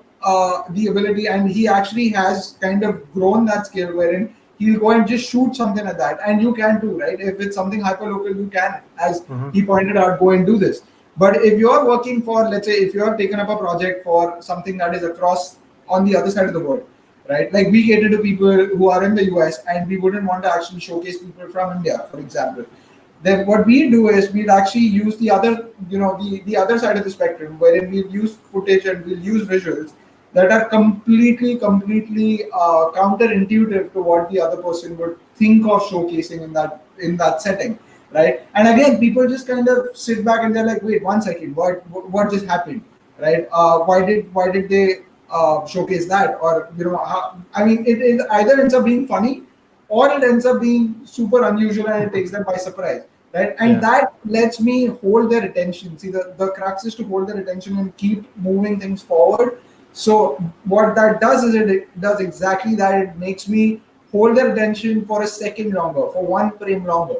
ability, and he actually has kind of grown that skill wherein he'll go and just shoot something like that, and you can too, right? If it's something hyper local, you can, as he pointed out, go and do this. But if you're working for, let's say, if you have taken up a project for something that is across on the other side of the world, right? Like we cater to people who are in the US, and we wouldn't want to actually showcase people from India, for example. Then what we do is we'd actually use the other, the other side of the spectrum, wherein we'll use footage and we'll use visuals that are completely counterintuitive to what the other person think of showcasing in that setting, right? And again, people just kind of sit back and they're like, wait, 1 second, what just happened, right? Why did they showcase that? Or I mean, it either ends up being funny, or it ends up being super unusual and it takes them by surprise, right? And that lets me hold their attention. See, the crux is to hold their attention and keep moving things forward. So what that does is it does exactly that. It makes me hold their attention for a second longer, for 1 frame longer,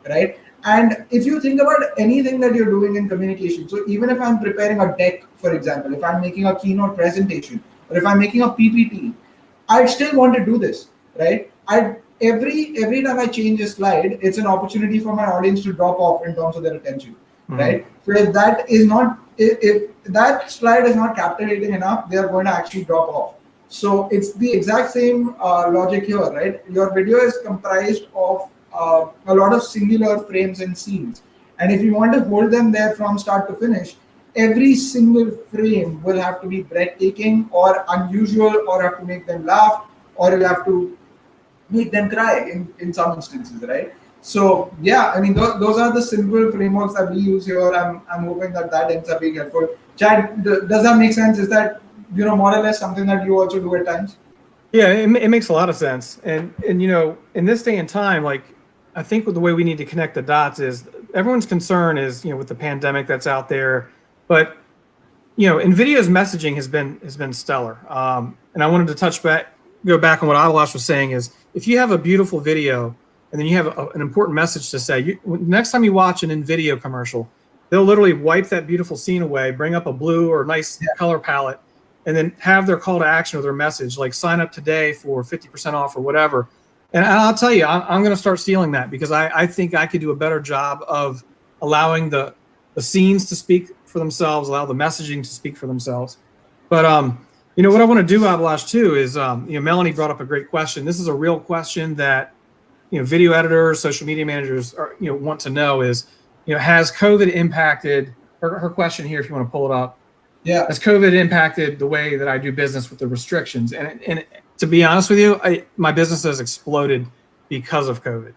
right? And if you think about anything that you're doing in communication, so even if I'm preparing a deck, for example, if I'm making a keynote presentation, or if I'm making a PPT, I'd still want to do this, right? Every time I change a slide, it's an opportunity for my audience to drop off in terms of their attention, right? So if that slide is not captivating enough, they are going to actually drop off. So it's the exact same logic here, right? Your video is comprised of a lot of singular frames and scenes, and if you want to hold them there from start to finish, every single frame will have to be breathtaking or unusual, or have to make them laugh, or you'll have to make them cry in some instances, right? So yeah, I mean, those are the simple frameworks that we use here. I'm hoping that ends up being helpful. Chad, does that make sense? Is that more or less something that you also do at times? Yeah, it makes a lot of sense. And in this day and time, like, I think the way we need to connect the dots is everyone's concern is, with the pandemic that's out there, but InVideo's messaging has been stellar. And I wanted to go back on what Abhilash was saying is, if you have a beautiful video and then you have an important message to say, next time you watch an InVideo commercial, they'll literally wipe that beautiful scene away, bring up a blue or nice color palette, and then have their call to action or their message, like sign up today for 50% off or whatever. And I'll tell you, I'm going to start stealing that, because I think I could do a better job of allowing the scenes to speak for themselves, allow the messaging to speak for themselves. But what I want to do, Abhilash, too, is Melanie brought up a great question. This is a real question that video editors, social media managers want to know is, has COVID impacted her question here, if you want to pull it up? Yeah. Has COVID impacted the way that I do business with the restrictions? And to be honest with you, my business has exploded because of COVID.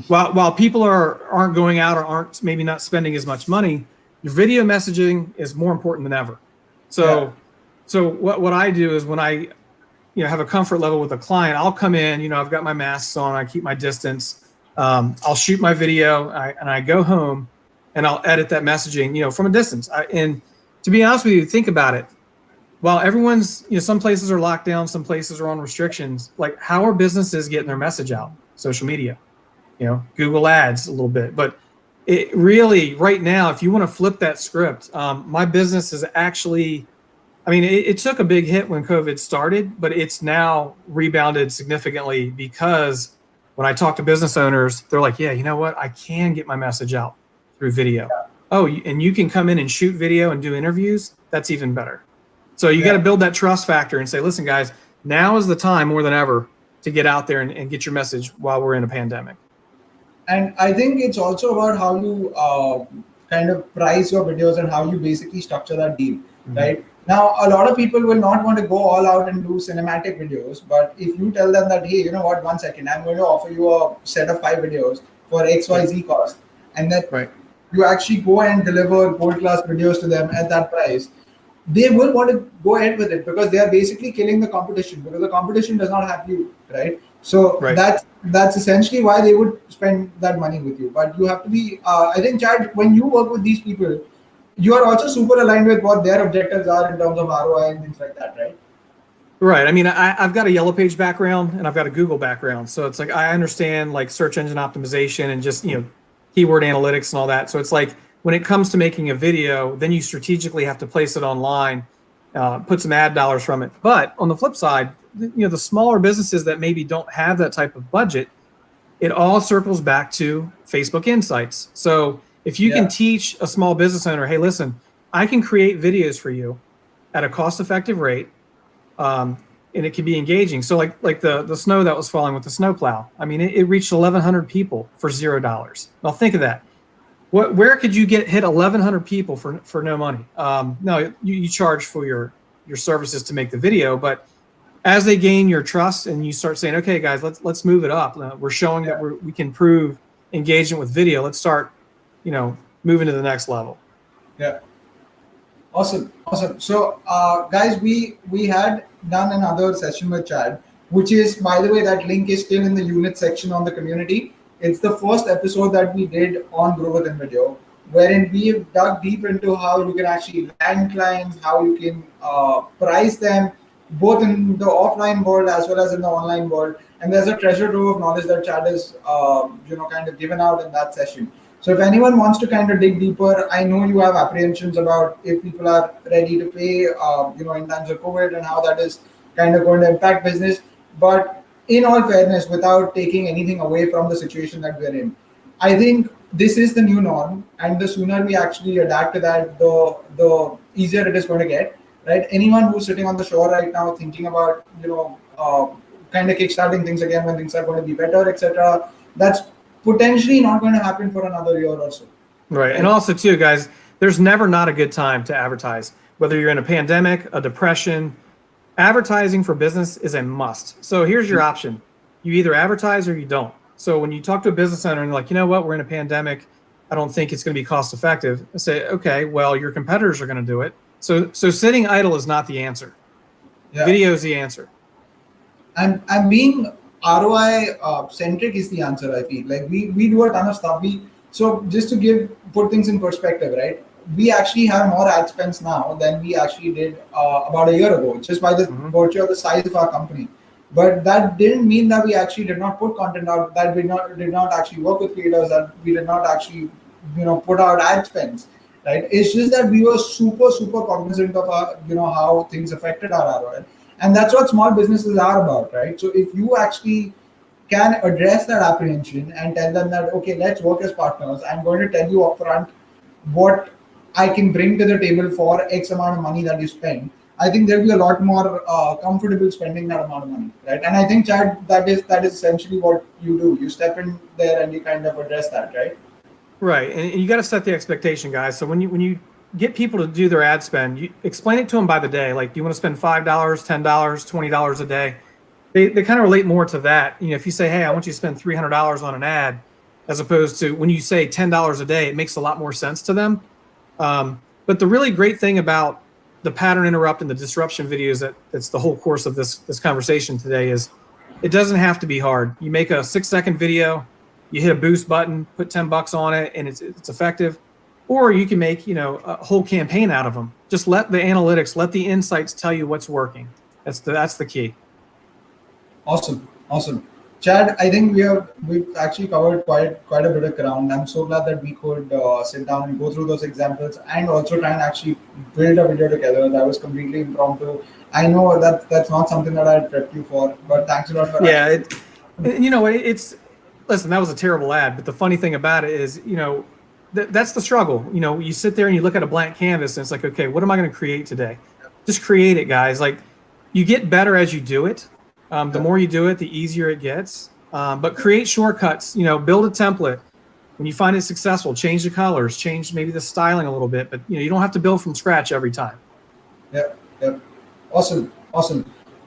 While people aren't going out or aren't maybe not spending as much money, your video messaging is more important than ever. So what I do is, when I have a comfort level with a client, I'll come in, I've got my masks on, I keep my distance, I'll shoot my video, and I go home and I'll edit that messaging, from a distance. And to be honest with you, think about it. While everyone's, some places are locked down, some places are on restrictions, like, how are businesses getting their message out? Social media, Google ads a little bit. But it really, right now, if you want to flip that script, my business is actually, it took a big hit when COVID started, but it's now rebounded significantly, because when I talk to business owners, they're like, yeah, you know what? I can get my message out through video. Oh, and you can come in and shoot video and do interviews. That's even better. So you got to build that trust factor and say, listen, guys, now is the time more than ever to get out there and get your message while we're in a pandemic. And I think it's also about how you kind of price your videos and how you basically structure that deal, right? Now, a lot of people will not want to go all out and do cinematic videos, but if you tell them that, hey, you know what, 1 second, I'm going to offer you a set of 5 videos for XYZ cost, and that you actually go and deliver world-class videos to them at that price, they will want to go ahead with it, because they are basically killing the competition, because the competition does not have you, right? So that's essentially why they would spend that money with you. But you have to be, I think, Chad, when you work with these people, you are also super aligned with what their objectives are in terms of ROI and things like that, right? Right. I've got a Yellow Page background and I've got a Google background. So it's like, I understand like search engine optimization and just, keyword analytics and all that. So it's like, when it comes to making a video, then you strategically have to place it online, put some ad dollars from it. But on the flip side, the smaller businesses that maybe don't have that type of budget, it all circles back to Facebook Insights. So if you can teach a small business owner, hey, listen, I can create videos for you at a cost-effective rate, and it can be engaging. So like the snow that was falling with the snowplow, it reached 1,100 people for $0. Now think of that. Where could you hit 1,100 people for no money? No, you charge for your services to make the video, but as they gain your trust and you start saying, okay, guys, let's move it up. We're showing that we can prove engagement with video. Let's start, moving to the next level. Yeah. Awesome. So, guys, we had done another session with Chad, which is, by the way, that link is still in the unit section on the community. It's the first episode that we did on Grow with InVideo, wherein we dug deep into how you can actually land clients, how you can price them, both in the offline world as well as in the online world. And there's a treasure trove of knowledge that Chad is, kind of given out in that session. So if anyone wants to kind of dig deeper, I know you have apprehensions about if people are ready to pay, in times of COVID and how that is kind of going to impact business. But in all fairness, without taking anything away from the situation that we're in, I think this is the new norm, and the sooner we actually adapt to that, the easier it is going to get. Right? Anyone who's sitting on the shore right now thinking about, kind of kickstarting things again when things are going to be better, etc., that's potentially not going to happen for another year or so. Right. And also too, guys, there's never not a good time to advertise. Whether you're in a pandemic, a depression, advertising for business is a must. So here's your option. You either advertise or you don't. So when you talk to a business owner and you're like, you know what, we're in a pandemic, I don't think it's going to be cost effective. I say, okay, well, your competitors are going to do it. So sitting idle is not the answer. Yeah. Video is the answer. And being ROI centric is the answer. I feel like we do a ton of stuff. So just to put things in perspective, right? We actually have more ad spends now than we actually did about a year ago, just by the virtue of the size of our company. But that didn't mean that we actually did not put content out, that we did not actually work with creators, that we did not actually put out ad spends. Right? It's just that we were super cognizant of how things affected our ROI. And that's what small businesses are about, right? So if you actually can address that apprehension and tell them that, okay, let's work as partners. I'm going to tell you upfront what I can bring to the table for X amount of money that you spend. I think there'll be a lot more comfortable spending that amount of money, right? And I think, Chad, that is essentially what you do. You step in there and you kind of address that, right? Right, and you got to set the expectation, guys. So when you get people to do their ad spend, you explain it to them by the day. Like, do you want to spend $5, $10, $20 a day? They kind of relate more to that. If you say, hey, I want you to spend $300 on an ad, as opposed to when you say $10 a day, it makes a lot more sense to them. But the really great thing about the pattern interrupt and the disruption videos that's the whole course of this conversation today is it doesn't have to be hard. You make a 6-second video, you hit a boost button, put $10 on it, and it's effective. Or you can make a whole campaign out of them. Just let the analytics, let the insights tell you what's working. That's the key. Awesome. Chad, I think we've actually covered quite a bit of ground. I'm so glad that we could sit down and go through those examples and also try and actually build a video together. That was completely impromptu. I know that's not something that I prepped you for, but thanks a lot for listen, that was a terrible ad, but the funny thing about it is, that's the struggle. You sit there and you look at a blank canvas and it's like, okay, what am I going to create today? Just create it, guys. Like, you get better as you do it. The more you do it, the easier it gets. But create shortcuts, build a template. When you find it successful, change the colors, change maybe the styling a little bit, but you don't have to build from scratch every time. Yep. Awesome.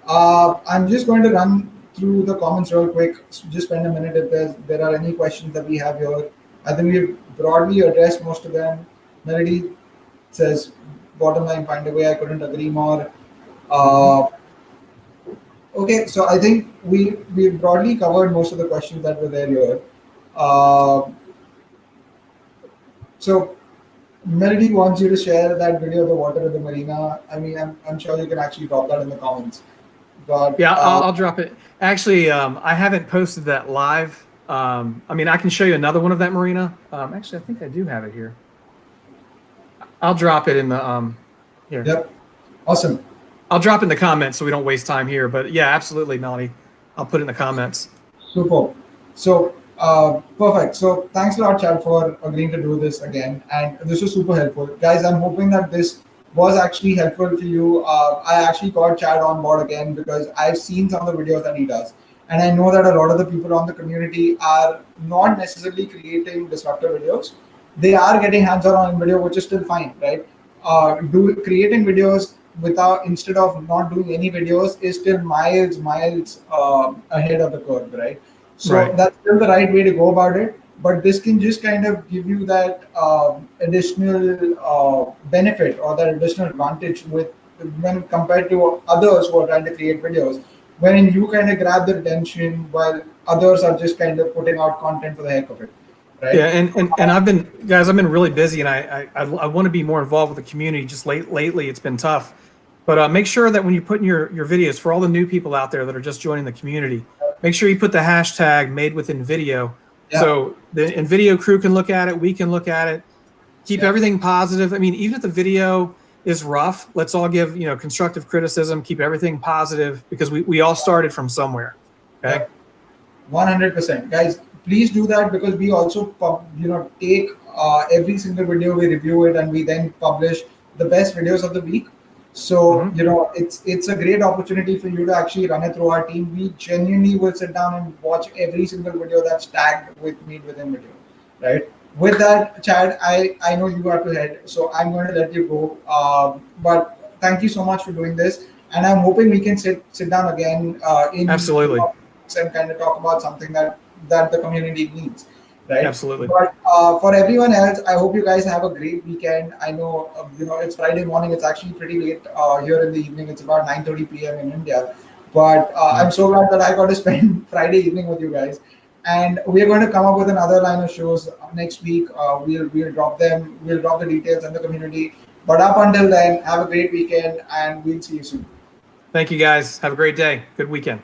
I'm just going to run through the comments real quick. So just spend a minute if there are any questions that we have here. I think we've broadly addressed most of them. Melody says, bottom line, find a way. I couldn't agree more. Okay, so I think we broadly covered most of the questions that were there here. So Melody wants you to share that video of the water at the marina. I mean, I'm sure you can actually drop that in the comments. But yeah, I'll drop it. Actually, I haven't posted that live. I can show you another one of that marina. Actually, I think I do have it here. I'll drop it in the here. Yep. Awesome. I'll drop in the comments so we don't waste time here. But yeah, absolutely, Melanie. I'll put it in the comments. Super. So perfect. So thanks a lot, Chad, for agreeing to do this again. And this was super helpful. Guys, I'm hoping that this was actually helpful for you. I actually got Chad on board again because I've seen some of the videos that he does. And I know that a lot of the people on the community are not necessarily creating disruptive videos. They are getting hands-on on video, which is still fine, right? Creating videos without, instead of not doing any videos, is still miles ahead of the curve, right? So Right. that's still the right way to go about it. But this can just kind of give you that additional benefit or that additional advantage with, when compared to others who are trying to create videos, wherein you kind of grab the attention while others are just kind of putting out content for the heck of it, Yeah, right? and I've been, guys, I've been really busy, and I want to be more involved with the community. Just lately, it's been tough. But make sure that when you put in your videos, for all the new people out there that are just joining the community, make sure you put the hashtag made with InVideo, Yeah, so the InVideo crew can look at it, we can look at it, keep yeah, everything positive. I mean, even if the video is rough, let's all give, constructive criticism, keep everything positive, because we all started from somewhere. yeah. Okay. 100%, guys. Please do that, because we also take every single video, we review it, and we then publish the best videos of the week. So Hmm. it's a great opportunity for you to actually run it through our team. We genuinely will sit down and watch every single video that's tagged with Meet Within Video, right? With that, Chad, I know you have to head, so I'm going to let you go. But thank you so much for doing this, and I'm hoping we can sit down again in Absolutely. and kind of talk about something that the community needs, right? Absolutely. But for everyone else, I hope you guys have a great weekend. I know it's Friday morning. It's actually pretty late here in the evening. It's about 9:30 p.m. in India. But I'm Mhm. so glad that I got to spend Friday evening with you guys. And we're going to come up with another line of shows next week. We'll drop them. We'll drop the details in the community. But up until then, have a great weekend, and we'll see you soon. Thank you, guys. Have a great day. Good weekend.